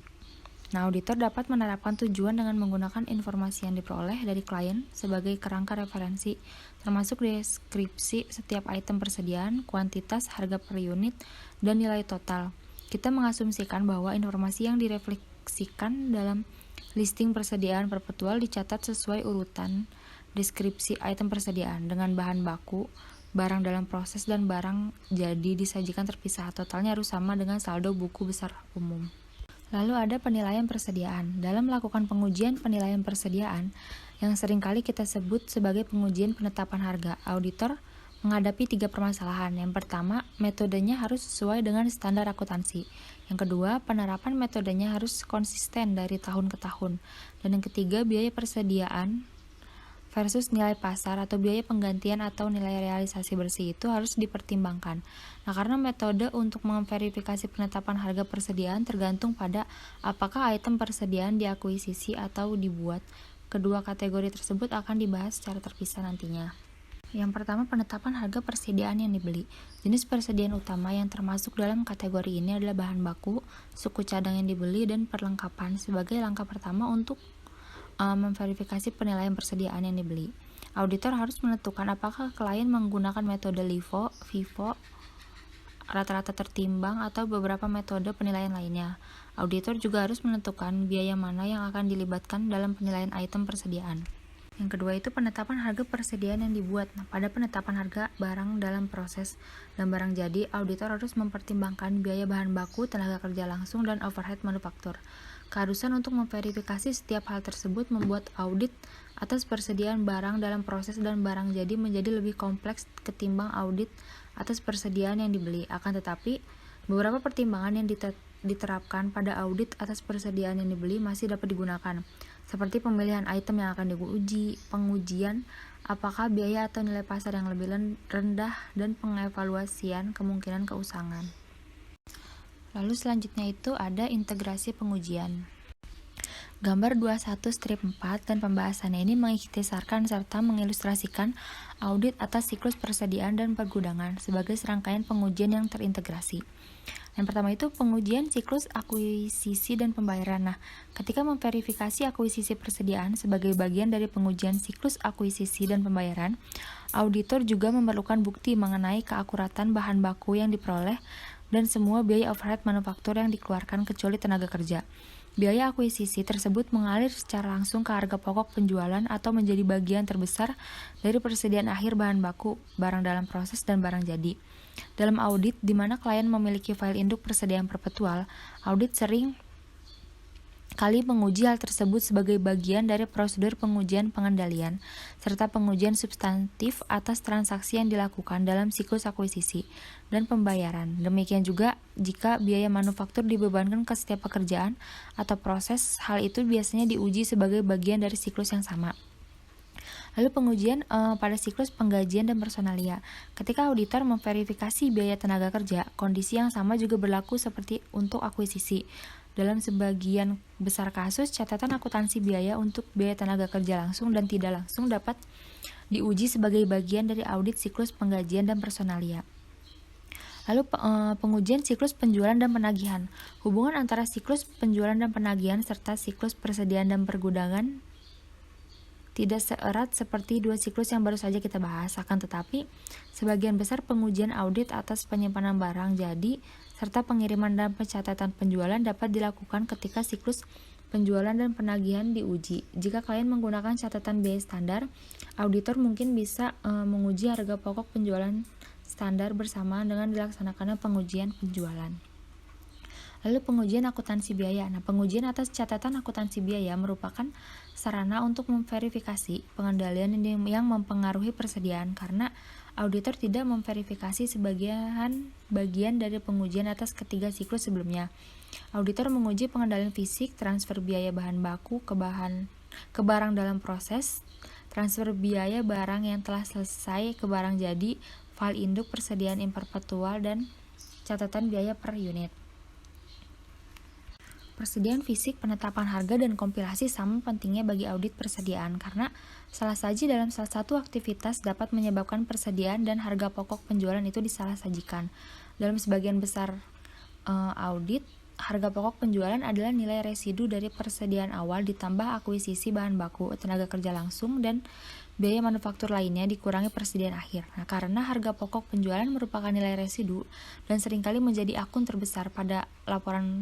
Nah, auditor dapat menerapkan tujuan dengan menggunakan informasi yang diperoleh dari klien sebagai kerangka referensi, termasuk deskripsi setiap item persediaan, kuantitas, harga per unit, dan nilai total. Kita mengasumsikan bahwa informasi yang direfleksikan dalam listing persediaan perpetual dicatat sesuai urutan deskripsi item persediaan dengan bahan baku, barang dalam proses, dan barang jadi disajikan terpisah. Totalnya harus sama dengan saldo buku besar umum. Lalu ada penilaian persediaan. Dalam melakukan pengujian penilaian persediaan, yang seringkali kita sebut sebagai pengujian penetapan harga, auditor menghadapi 3 permasalahan. Yang pertama, metodenya harus sesuai dengan standar akuntansi. Yang kedua, penerapan metodenya harus konsisten dari tahun ke tahun. Dan yang ketiga, biaya persediaan versus nilai pasar atau biaya penggantian atau nilai realisasi bersih itu harus dipertimbangkan. Nah, karena metode untuk memverifikasi penetapan harga persediaan tergantung pada apakah item persediaan diakuisisi atau dibuat. Kedua kategori tersebut akan dibahas secara terpisah nantinya. Yang pertama, penetapan harga persediaan yang dibeli. Jenis persediaan utama yang termasuk dalam kategori ini adalah bahan baku, suku cadang yang dibeli, dan perlengkapan sebagai langkah pertama untuk memverifikasi penilaian persediaan yang dibeli. Auditor harus menentukan apakah klien menggunakan metode LIFO, FIFO, rata-rata tertimbang, atau beberapa metode penilaian lainnya. Auditor juga harus menentukan biaya mana yang akan dilibatkan dalam penilaian item persediaan. Yang kedua itu penetapan harga persediaan yang dibuat. Nah, pada penetapan harga barang dalam proses dan barang jadi, auditor harus mempertimbangkan biaya bahan baku, tenaga kerja langsung, dan overhead manufaktur. Keharusan untuk memverifikasi setiap hal tersebut membuat audit atas persediaan barang dalam proses dan barang jadi menjadi lebih kompleks ketimbang audit atas persediaan yang dibeli. Akan tetapi, beberapa pertimbangan yang diterapkan pada audit atas persediaan yang dibeli masih dapat digunakan, seperti pemilihan item yang akan diuji, pengujian apakah biaya atau nilai pasar yang lebih rendah, dan pengevaluasian kemungkinan keusangan. Lalu selanjutnya itu ada integrasi pengujian. Gambar 21 strip 4 dan pembahasannya ini mengikhtisarkan serta mengilustrasikan audit atas siklus persediaan dan pergudangan sebagai serangkaian pengujian yang terintegrasi. Yang pertama itu pengujian siklus akuisisi dan pembayaran. Nah, ketika memverifikasi akuisisi persediaan sebagai bagian dari pengujian siklus akuisisi dan pembayaran, auditor juga memerlukan bukti mengenai keakuratan bahan baku yang diperoleh dan semua biaya overhead manufaktur yang dikeluarkan kecuali tenaga kerja. Biaya akuisisi tersebut mengalir secara langsung ke harga pokok penjualan atau menjadi bagian terbesar dari persediaan akhir bahan baku, barang dalam proses, dan barang jadi. Dalam audit, di mana klien memiliki file induk persediaan perpetual, audit sering kali menguji hal tersebut sebagai bagian dari prosedur pengujian pengendalian, serta pengujian substantif atas transaksi yang dilakukan dalam siklus akuisisi dan pembayaran. Demikian juga jika biaya manufaktur dibebankan ke setiap pekerjaan atau proses, hal itu biasanya diuji sebagai bagian dari siklus yang sama. Lalu pengujian pada siklus penggajian dan personalia. Ketika auditor memverifikasi biaya tenaga kerja, kondisi yang sama juga berlaku seperti untuk akuisisi. Dalam sebagian besar kasus, catatan akuntansi biaya untuk biaya tenaga kerja langsung dan tidak langsung dapat diuji sebagai bagian dari audit siklus penggajian dan personalia. Lalu pengujian siklus penjualan dan penagihan. Hubungan antara siklus penjualan dan penagihan serta siklus persediaan dan pergudangan tidak seerat seperti dua siklus yang baru saja kita bahas, akan tetapi sebagian besar pengujian audit atas penyimpanan barang jadi serta pengiriman dan pencatatan penjualan dapat dilakukan ketika siklus penjualan dan penagihan diuji. Jika klien menggunakan catatan biaya standar, auditor mungkin bisa menguji harga pokok penjualan standar bersamaan dengan dilaksanakannya pengujian penjualan. Lalu pengujian akuntansi biaya. Nah, pengujian atas catatan akuntansi biaya merupakan sarana untuk memverifikasi pengendalian yang mempengaruhi persediaan karena auditor tidak memverifikasi sebagian bagian dari pengujian atas ketiga siklus sebelumnya. Auditor menguji pengendalian fisik, transfer biaya bahan baku ke barang dalam proses, transfer biaya barang yang telah selesai ke barang jadi, file induk persediaan perpetual, dan catatan biaya per unit. Persediaan fisik, penetapan harga, dan kompilasi sama pentingnya bagi audit persediaan karena salah saji dalam salah satu aktivitas dapat menyebabkan persediaan dan harga pokok penjualan itu disalah-sajikan. Dalam sebagian besar audit, harga pokok penjualan adalah nilai residu dari persediaan awal ditambah akuisisi bahan baku, tenaga kerja langsung, dan biaya manufaktur lainnya dikurangi persediaan akhir. Nah, karena harga pokok penjualan merupakan nilai residu dan seringkali menjadi akun terbesar pada laporan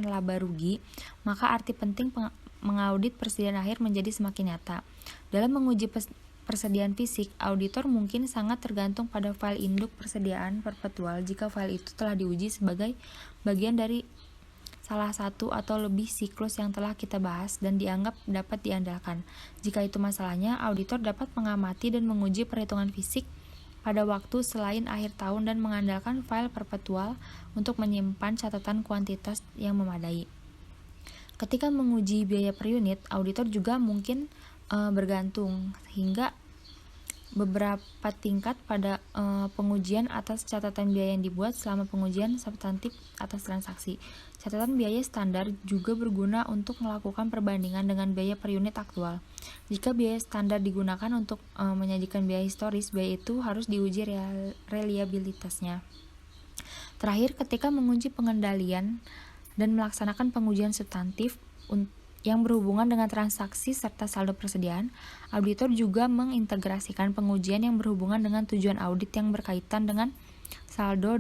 laba rugi, maka arti penting mengaudit persediaan akhir menjadi semakin nyata. Dalam menguji persediaan fisik, auditor mungkin sangat tergantung pada file induk persediaan perpetual jika file itu telah diuji sebagai bagian dari salah satu atau lebih siklus yang telah kita bahas dan dianggap dapat diandalkan. Jika itu masalahnya, auditor dapat mengamati dan menguji perhitungan fisik pada waktu selain akhir tahun dan mengandalkan file perpetual untuk menyimpan catatan kuantitas yang memadai. Ketika menguji biaya per unit, auditor juga mungkin bergantung, sehingga beberapa tingkat pada pengujian atas catatan biaya yang dibuat selama pengujian substantif atas transaksi. Catatan biaya standar juga berguna untuk melakukan perbandingan dengan biaya per unit aktual. Jika biaya standar digunakan untuk menyajikan biaya historis, biaya itu harus diuji reliabilitasnya. Terakhir, ketika menguji pengendalian dan melaksanakan pengujian substantif yang berhubungan dengan transaksi serta saldo persediaan, auditor juga mengintegrasikan pengujian yang berhubungan dengan tujuan audit yang berkaitan dengan saldo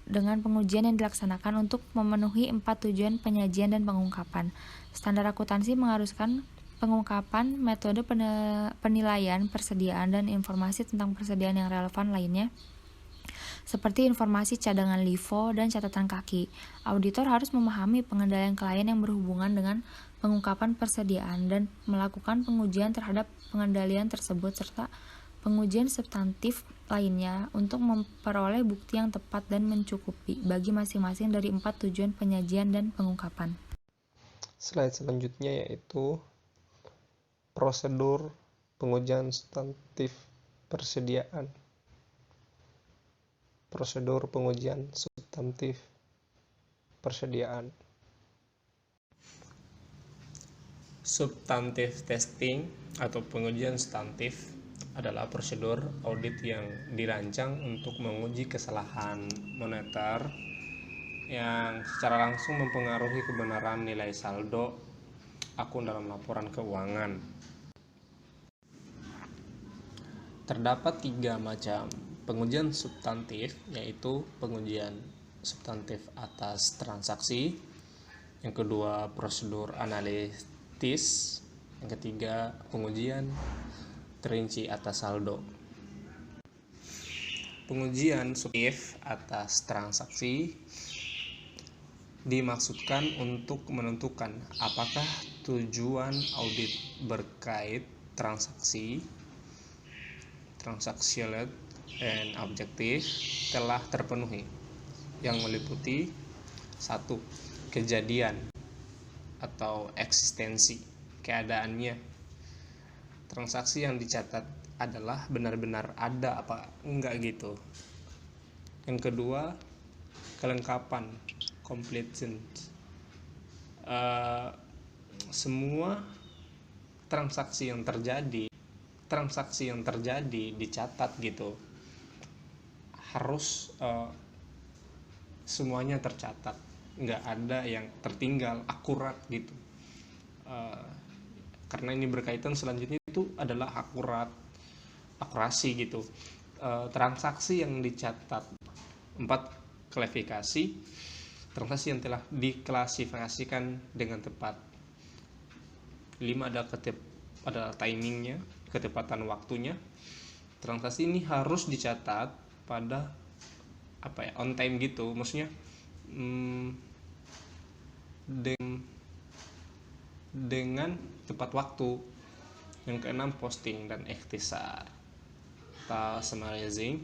dengan pengujian yang dilaksanakan untuk memenuhi 4 tujuan penyajian dan pengungkapan. Standar akuntansi mengharuskan pengungkapan, metode penilaian, persediaan, dan informasi tentang persediaan yang relevan lainnya, seperti informasi cadangan LIFO dan catatan kaki. Auditor harus memahami pengendalian klien yang berhubungan dengan pengungkapan persediaan dan melakukan pengujian terhadap pengendalian tersebut serta pengujian substantif lainnya untuk memperoleh bukti yang tepat dan mencukupi bagi masing-masing dari 4 tujuan penyajian dan pengungkapan. Slide selanjutnya yaitu prosedur pengujian substantif persediaan. Prosedur pengujian substantif persediaan. Substantive testing atau pengujian substantif adalah prosedur audit yang dirancang untuk menguji kesalahan moneter yang secara langsung mempengaruhi kebenaran nilai saldo akun dalam laporan keuangan. Terdapat 3 macam pengujian substantif, yaitu pengujian substantif atas transaksi, yang kedua prosedur analitis, yang ketiga pengujian terinci atas saldo. Pengujian substantif atas transaksi dimaksudkan untuk menentukan apakah tujuan audit berkait transaksi, transactional and objektif telah terpenuhi, yang meliputi 1. Kejadian atau eksistensi, keadaannya. Transaksi yang dicatat adalah benar-benar ada apa enggak gitu. Yang kedua, kelengkapan, completion. Semua transaksi yang terjadi dicatat gitu, harus semuanya tercatat, nggak ada yang tertinggal, akurat gitu. Karena ini berkaitan selanjutnya itu adalah akurasi gitu. Transaksi yang dicatat, 4 klasifikasi transaksi yang telah diklasifikasikan dengan tepat. 5 adalah timingnya, ketepatan waktunya. Transaksi ini harus dicatat pada on time gitu, maksudnya dengan tepat waktu. Yang keenam, posting dan ikhtisar atau summarizing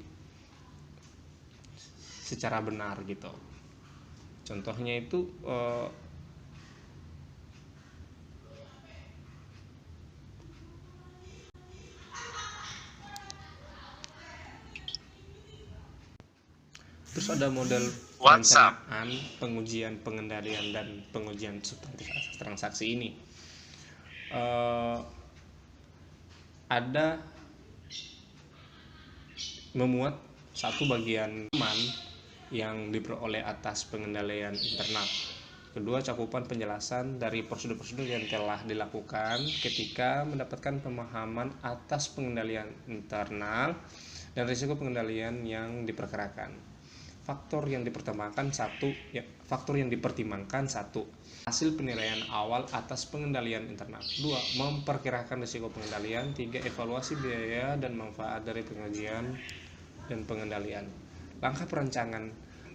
secara benar gitu. Contohnya itu terus ada model perencanaan, pengujian, pengendalian, dan pengujian substantif atas transaksi ini. Ada memuat satu bagian yang diperoleh atas pengendalian internal. Kedua, cakupan penjelasan dari prosedur-prosedur yang telah dilakukan ketika mendapatkan pemahaman atas pengendalian internal dan risiko pengendalian yang diperkirakan. Faktor yang dipertimbangkan satu, hasil penilaian awal atas pengendalian internal. 2. Memperkirakan risiko pengendalian. 3. Evaluasi biaya dan manfaat dari pengujian dan pengendalian. Langkah perancangan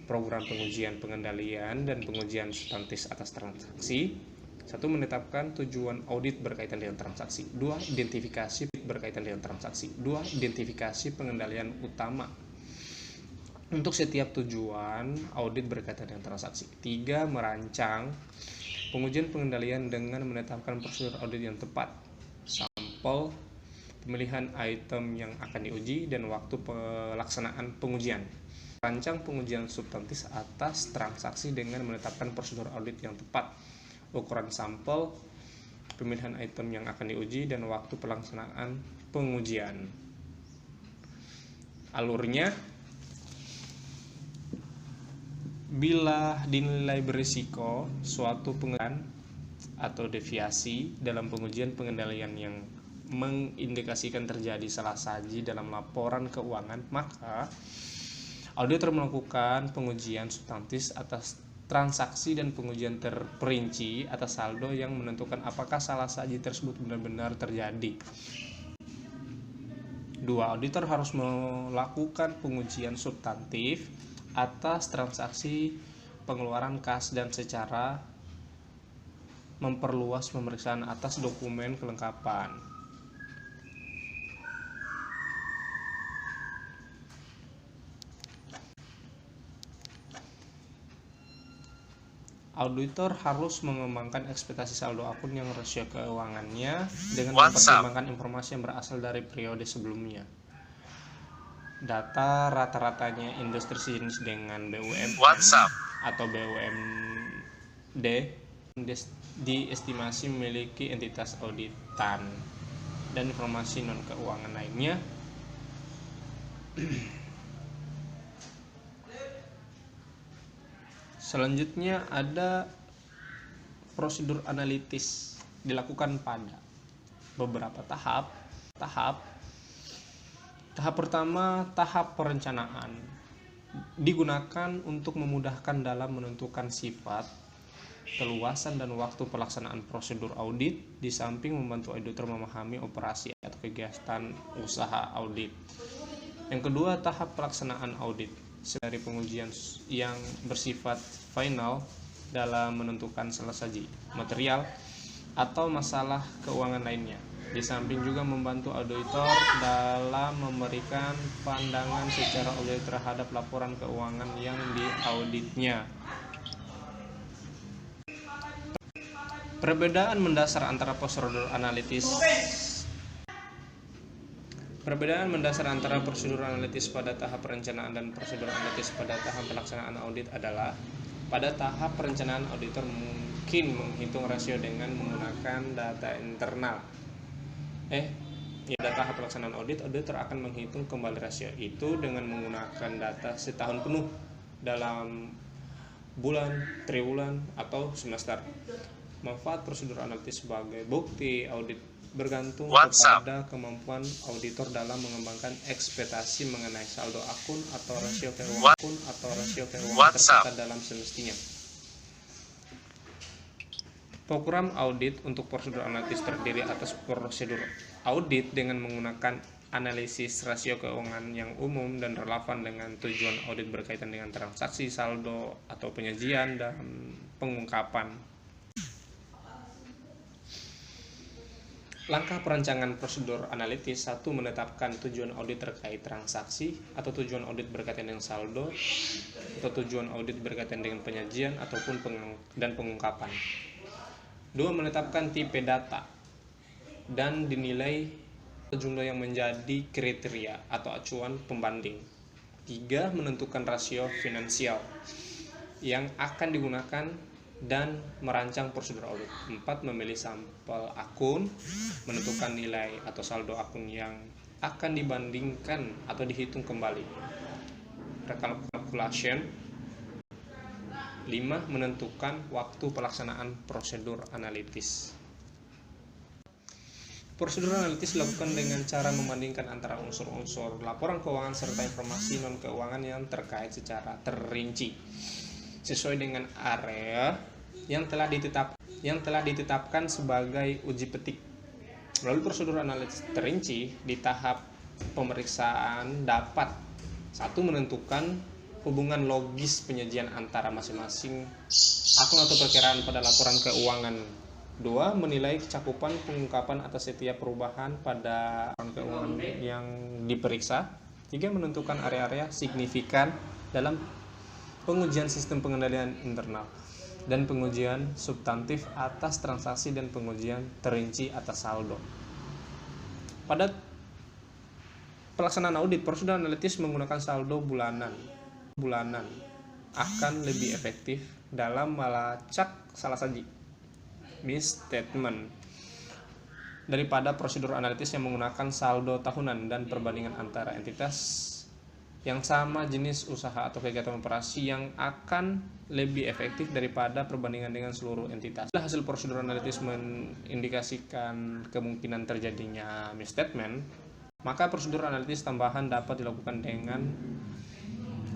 program pengujian, pengendalian, dan pengujian substantif atas transaksi. 1. Menetapkan tujuan audit berkaitan dengan transaksi. 2. Identifikasi berkaitan dengan transaksi. 2. Identifikasi pengendalian utama untuk setiap tujuan audit berkaitan dengan transaksi. 3. Merancang pengujian pengendalian dengan menetapkan prosedur audit yang tepat. sampel, pemilihan item yang akan diuji, dan waktu pelaksanaan pengujian. Rancang pengujian substantif atas transaksi dengan menetapkan prosedur audit yang tepat, ukuran sampel, pemilihan item yang akan diuji, dan waktu pelaksanaan pengujian. Alurnya, bila dinilai berisiko suatu pengendalian atau deviasi dalam pengujian pengendalian yang mengindikasikan terjadi salah saji dalam laporan keuangan, maka auditor melakukan pengujian substantif atas transaksi dan pengujian terperinci atas saldo yang menentukan apakah salah saji tersebut benar-benar terjadi. 2. Auditor harus melakukan pengujian substantif atas transaksi pengeluaran kas dan secara memperluas pemeriksaan atas dokumen kelengkapan. Auditor harus mengembangkan ekspektasi saldo akun yang rasio keuangannya dengan mempertimbangkan informasi yang berasal dari periode sebelumnya. Data rata-ratanya industri sejenis dengan BUMN atau BUMD diestimasi memiliki entitas auditan dan informasi non-keuangan lainnya. Selanjutnya ada prosedur analitis dilakukan pada beberapa tahap. Tahap pertama, tahap perencanaan, digunakan untuk memudahkan dalam menentukan sifat, keluasan, dan waktu pelaksanaan prosedur audit, di samping membantu auditor memahami operasi atau kegiatan usaha audit. Yang kedua, tahap pelaksanaan audit, dari pengujian yang bersifat final dalam menentukan salah saji, material, atau masalah keuangan lainnya. Di samping juga membantu auditor dalam memberikan pandangan secara objektif terhadap laporan keuangan yang diauditnya. Perbedaan mendasar antara prosedur analitis pada tahap perencanaan dan prosedur analitis pada tahap pelaksanaan audit adalah: pada tahap perencanaan, auditor mungkin menghitung rasio dengan menggunakan data internal. Pada tahap pelaksanaan audit, auditor akan menghitung kembali rasio itu dengan menggunakan data setahun penuh dalam bulan, triwulan, atau semester. Manfaat prosedur analitis sebagai bukti audit bergantung kepada kemampuan auditor dalam mengembangkan ekspektasi mengenai saldo akun atau rasio keuangan tercatat dalam semestinya. Program audit untuk prosedur analitis terdiri atas prosedur audit dengan menggunakan analisis rasio keuangan yang umum dan relevan dengan tujuan audit berkaitan dengan transaksi, saldo, atau penyajian dan pengungkapan. Langkah perancangan prosedur analitis: 1. Menetapkan tujuan audit terkait transaksi atau tujuan audit berkaitan dengan saldo atau tujuan audit berkaitan dengan penyajian ataupun pengungkapan. 2. Menetapkan tipe data dan dinilai jumlah yang menjadi kriteria atau acuan pembanding. 3. Menentukan rasio finansial yang akan digunakan dan merancang prosedur audit. 4. Memilih sampel akun, menentukan nilai atau saldo akun yang akan dibandingkan atau dihitung kembali, recalculation. 5. Menentukan waktu pelaksanaan prosedur analitis. Prosedur analitis dilakukan dengan cara membandingkan antara unsur-unsur laporan keuangan serta informasi non-keuangan yang terkait secara terinci sesuai dengan area yang telah ditetapkan sebagai uji petik. Melalui prosedur analitis terinci, di tahap pemeriksaan dapat: 1. Menentukan hubungan logis penyajian antara masing-masing akun atau perkiraan pada laporan keuangan. 2. Menilai cakupan pengungkapan atas setiap perubahan pada laporan keuangan yang diperiksa. 3. Menentukan area-area signifikan dalam pengujian sistem pengendalian internal dan pengujian substantif atas transaksi dan pengujian terinci atas saldo. Pada pelaksanaan audit, prosedur analitis menggunakan saldo bulanan akan lebih efektif dalam melacak salah saji misstatement daripada prosedur analitis yang menggunakan saldo tahunan dan perbandingan antara entitas yang sama jenis usaha atau kegiatan operasi yang akan lebih efektif daripada perbandingan dengan seluruh entitas. Hasil prosedur analitis mengindikasikan kemungkinan terjadinya misstatement, maka prosedur analitis tambahan dapat dilakukan dengan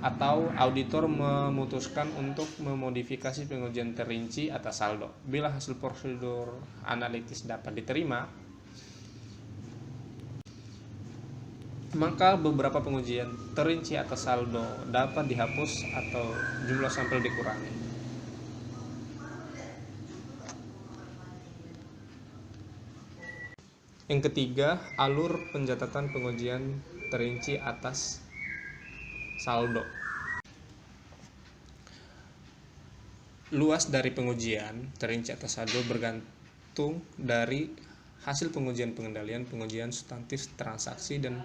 atau auditor memutuskan untuk memodifikasi pengujian terinci atas saldo. Bila hasil prosedur analitis dapat diterima, maka beberapa pengujian terinci atas saldo dapat dihapus atau jumlah sampel dikurangi. Yang ketiga, alur pencatatan pengujian terinci atas saldo. Luas dari pengujian terinci atas saldo bergantung dari hasil pengujian pengendalian, pengujian substantif transaksi, dan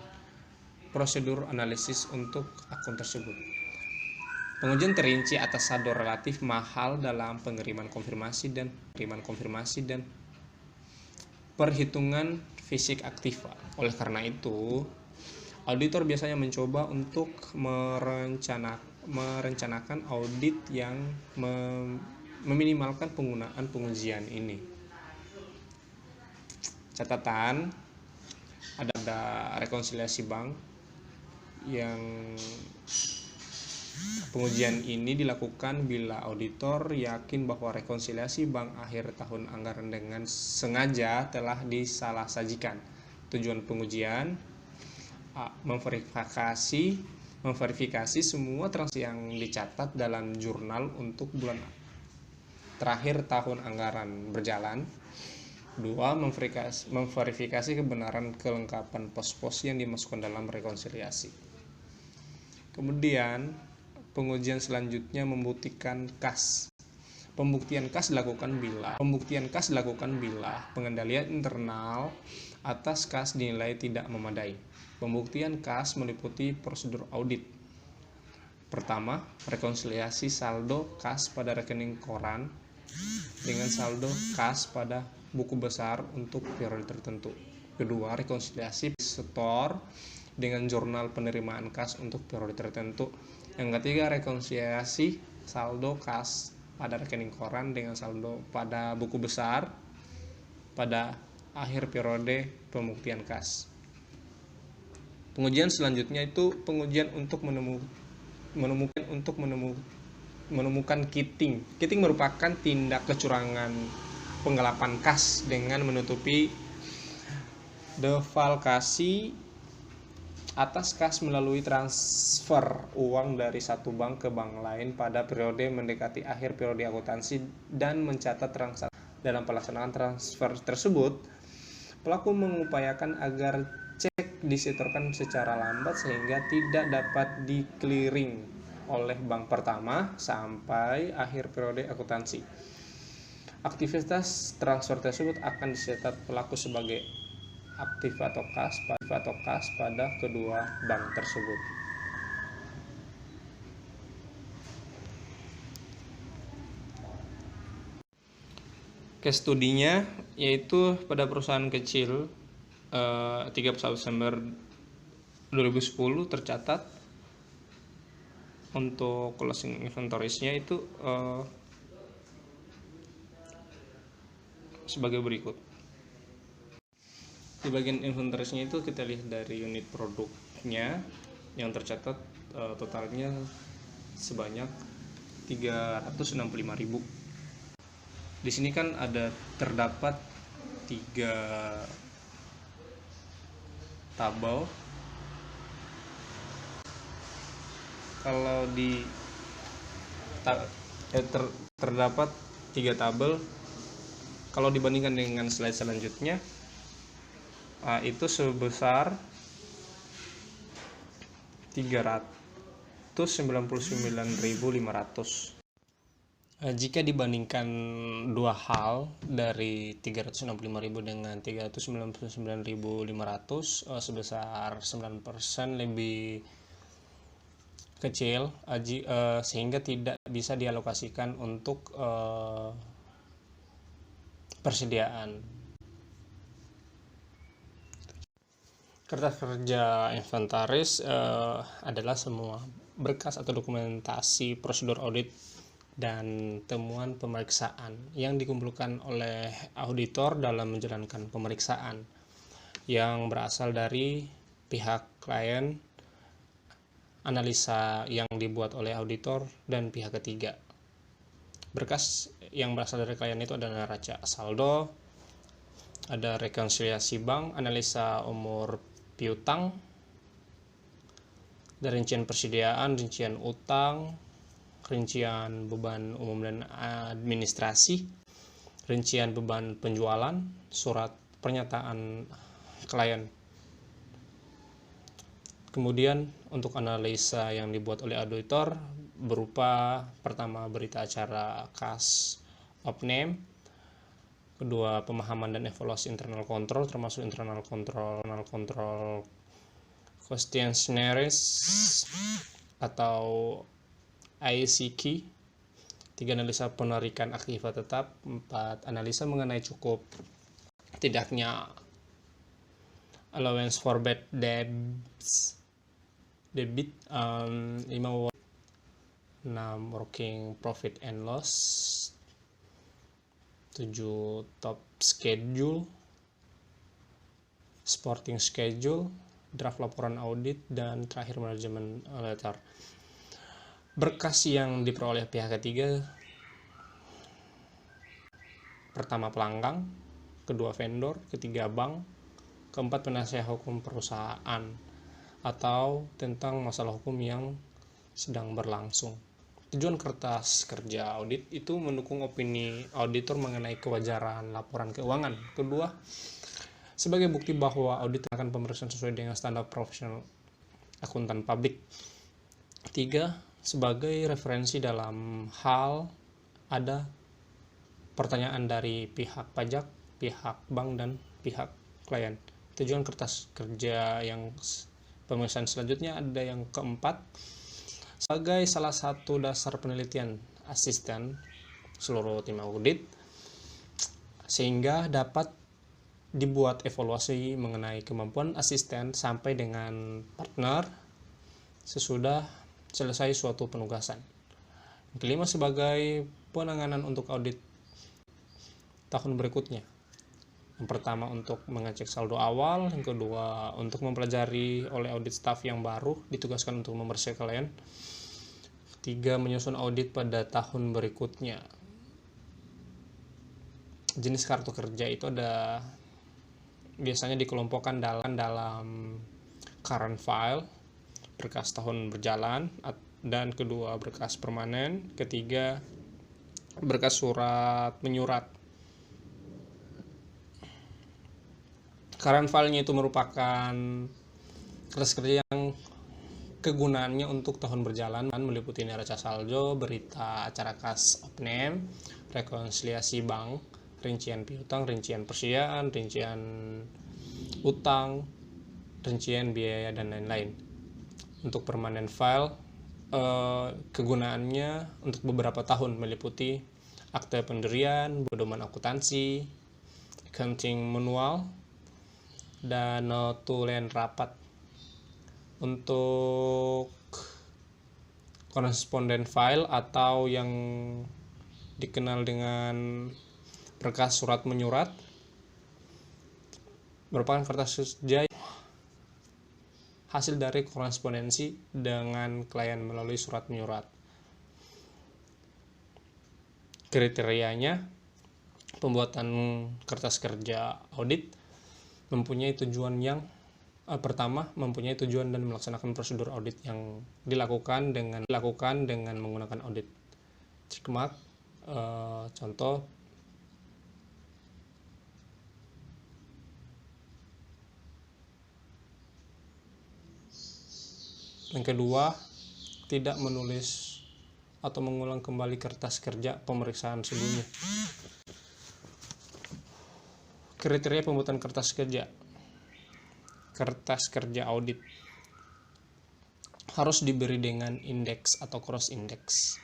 prosedur analisis untuk akun tersebut. Pengujian terinci atas saldo relatif mahal dalam pengiriman konfirmasi dan perhitungan fisik aktiva. Oleh karena itu, auditor biasanya mencoba untuk merencanakan audit yang meminimalkan penggunaan pengujian ini. Catatan, ada rekonsiliasi bank yang pengujian ini dilakukan bila auditor yakin bahwa rekonsiliasi bank akhir tahun anggaran dengan sengaja telah disalah-sajikan. Tujuan pengujian memverifikasi semua transaksi yang dicatat dalam jurnal untuk bulan terakhir tahun anggaran berjalan. 2. Memverifikasi kebenaran kelengkapan pos-pos yang dimasukkan dalam rekonsiliasi. Kemudian, pengujian selanjutnya membuktikan kas. Pembuktian kas dilakukan bila pengendalian internal atas kas dinilai tidak memadai. Pembuktian kas meliputi prosedur audit. Pertama, rekonsiliasi saldo kas pada rekening koran dengan saldo kas pada buku besar untuk periode tertentu. Kedua, rekonsiliasi store dengan jurnal penerimaan kas untuk periode tertentu. Yang ketiga, rekonsiliasi saldo kas pada rekening koran dengan saldo pada buku besar pada akhir periode pembuktian kas. Pengujian selanjutnya itu pengujian untuk menemukan kiting. Kiting merupakan tindak kecurangan penggelapan kas dengan menutupi defalkasi atas kas melalui transfer uang dari satu bank ke bank lain pada periode mendekati akhir periode akuntansi dan mencatat transaksi. Dalam pelaksanaan transfer tersebut, pelaku mengupayakan agar cek disetorkan secara lambat sehingga tidak dapat di-clearing oleh bank pertama sampai akhir periode akuntansi. Aktivitas transfer tersebut akan dicatat pelaku sebagai aktif atau kas pada kedua bank tersebut. Case studinya yaitu pada perusahaan kecil 31 Desember 2010 tercatat untuk closing inventories-nya itu sebagai berikut. Di bagian inventories-nya itu kita lihat dari unit produknya yang tercatat totalnya sebanyak 365.000. Di sini kan ada terdapat 3 tabel. Kalau di terdapat 3 tabel. Kalau dibandingkan dengan slide selanjutnya, itu sebesar 399.500. Jika dibandingkan dua hal dari 365.000 dengan 399.500, sebesar 9% lebih kecil, sehingga tidak bisa dialokasikan untuk persediaan. Kertas kerja inventaris adalah semua berkas atau dokumentasi prosedur audit dan temuan pemeriksaan yang dikumpulkan oleh auditor dalam menjalankan pemeriksaan yang berasal dari pihak klien, analisa yang dibuat oleh auditor, dan pihak ketiga. Berkas yang berasal dari klien itu ada neraca saldo, ada rekonsiliasi bank, analisa umur piutang, ada rincian persediaan, rincian utang, rincian beban umum dan administrasi, rincian beban penjualan, surat pernyataan klien. Kemudian untuk analisa yang dibuat oleh auditor berupa pertama berita acara cash of name, kedua pemahaman dan evaluasi internal control termasuk internal control questionnaires atau ICQ, 3 analisa penarikan aktiva tetap, 4 analisa mengenai cukup tidaknya allowance for bad debit, 5 6 working profit and loss, 7 top schedule, sporting schedule, draft laporan audit, dan terakhir manajemen letter. Berkas yang diperoleh pihak ketiga: pertama pelanggan, kedua vendor, ketiga bank, keempat penasihat hukum perusahaan atau tentang masalah hukum yang sedang berlangsung. Tujuan kertas kerja audit itu mendukung opini auditor mengenai kewajaran laporan keuangan. Kedua, sebagai bukti bahwa audit akan pemeriksaan sesuai dengan standar profesional akuntan publik. Tiga, sebagai referensi dalam hal ada pertanyaan dari pihak pajak, pihak bank, dan pihak klien. Tujuan kertas kerja yang pemeriksaan selanjutnya ada yang keempat, sebagai salah satu dasar penelitian asisten seluruh tim audit, sehingga dapat dibuat evaluasi mengenai kemampuan asisten sampai dengan partner sesudah selesai suatu penugasan. Kelima, sebagai penanganan untuk audit tahun berikutnya. Yang pertama untuk mengecek saldo awal, yang kedua untuk mempelajari oleh audit staff yang baru ditugaskan untuk memeriksa klien. Tiga, menyusun audit pada tahun berikutnya. Jenis kartu kerja itu ada biasanya dikelompokkan dalam current file, berkas tahun berjalan, dan kedua berkas permanen, ketiga berkas surat menyurat. Current file-nya itu merupakan kertas kerja yang kegunaannya untuk tahun berjalan, meliputi neraca saldo, berita acara cash of name, rekonsiliasi bank, rincian piutang, rincian persediaan, rincian utang, rincian biaya, dan lain-lain. Untuk permanent file, kegunaannya untuk beberapa tahun, meliputi akte pendirian, pedoman akuntansi, accounting manual, dan notulen rapat. Untuk correspondent file atau yang dikenal dengan berkas surat menyurat merupakan kertas kerja hasil dari korespondensi dengan klien melalui surat menyurat. Kriterianya, pembuatan kertas kerja audit mempunyai tujuan yang pertama, mempunyai tujuan dan melaksanakan prosedur audit yang dilakukan dengan menggunakan audit checkmark. Contoh, yang kedua, tidak menulis atau mengulang kembali kertas kerja pemeriksaan sebelumnya. Kriteria pembuatan kertas kerja. Kertas kerja audit harus diberi dengan indeks atau cross index.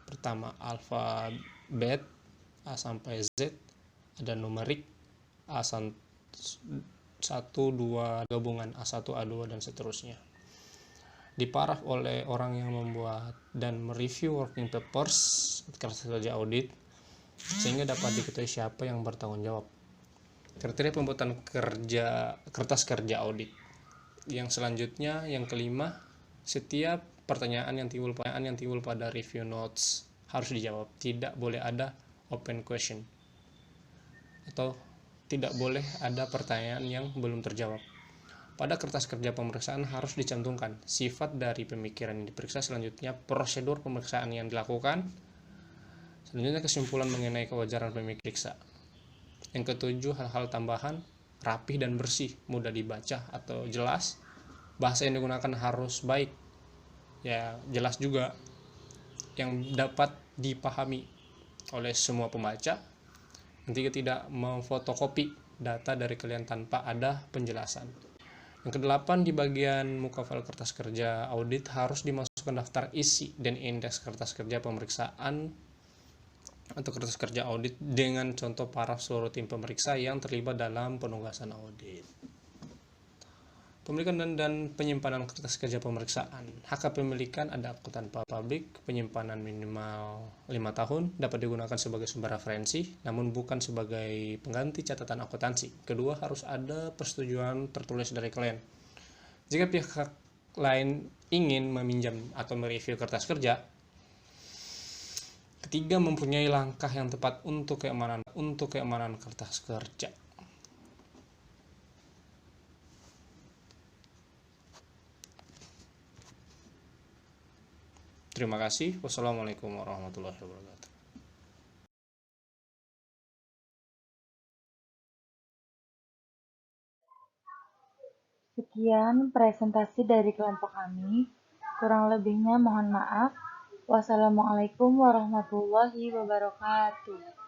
Pertama alfabet A sampai Z, ada numerik A1, 2 gabungan A1, A2 dan seterusnya. Diparaf oleh orang yang membuat dan mereview working papers kertas kerja audit sehingga dapat diketahui siapa yang bertanggung jawab. Kriteria pembuatan kertas kerja audit. Yang selanjutnya, yang kelima, setiap pertanyaan yang timbul pada review notes harus dijawab. Tidak boleh ada open question atau tidak boleh ada pertanyaan yang belum terjawab. Pada kertas kerja pemeriksaan harus dicantumkan sifat dari pemikiran yang diperiksa, selanjutnya prosedur pemeriksaan yang dilakukan, selanjutnya kesimpulan mengenai kewajaran pemeriksaan. Yang ketujuh, hal-hal tambahan, rapih dan bersih, mudah dibaca atau jelas. Bahasa yang digunakan harus baik, ya jelas juga, yang dapat dipahami oleh semua pembaca. Yang ketiga, tidak memfotokopi data dari kalian tanpa ada penjelasan. Yang kedelapan, di bagian muka file kertas kerja audit harus dimasukkan daftar isi dan indeks kertas kerja pemeriksaan atau kertas kerja audit dengan contoh paraf seluruh tim pemeriksa yang terlibat dalam penugasan audit. Pemilikan dan penyimpanan kertas kerja pemeriksaan. Hak kepemilikan ada akuntan publik, penyimpanan minimal 5 tahun, dapat digunakan sebagai sumber referensi, namun bukan sebagai pengganti catatan akuntansi. Kedua, harus ada persetujuan tertulis dari klien. Jika pihak lain ingin meminjam atau mereview kertas kerja. Ketiga, mempunyai langkah yang tepat untuk keamanan kertas kerja. Terima kasih. Wassalamualaikum warahmatullahi wabarakatuh. Sekian presentasi dari kelompok kami. Kurang lebihnya mohon maaf. Wassalamualaikum warahmatullahi wabarakatuh.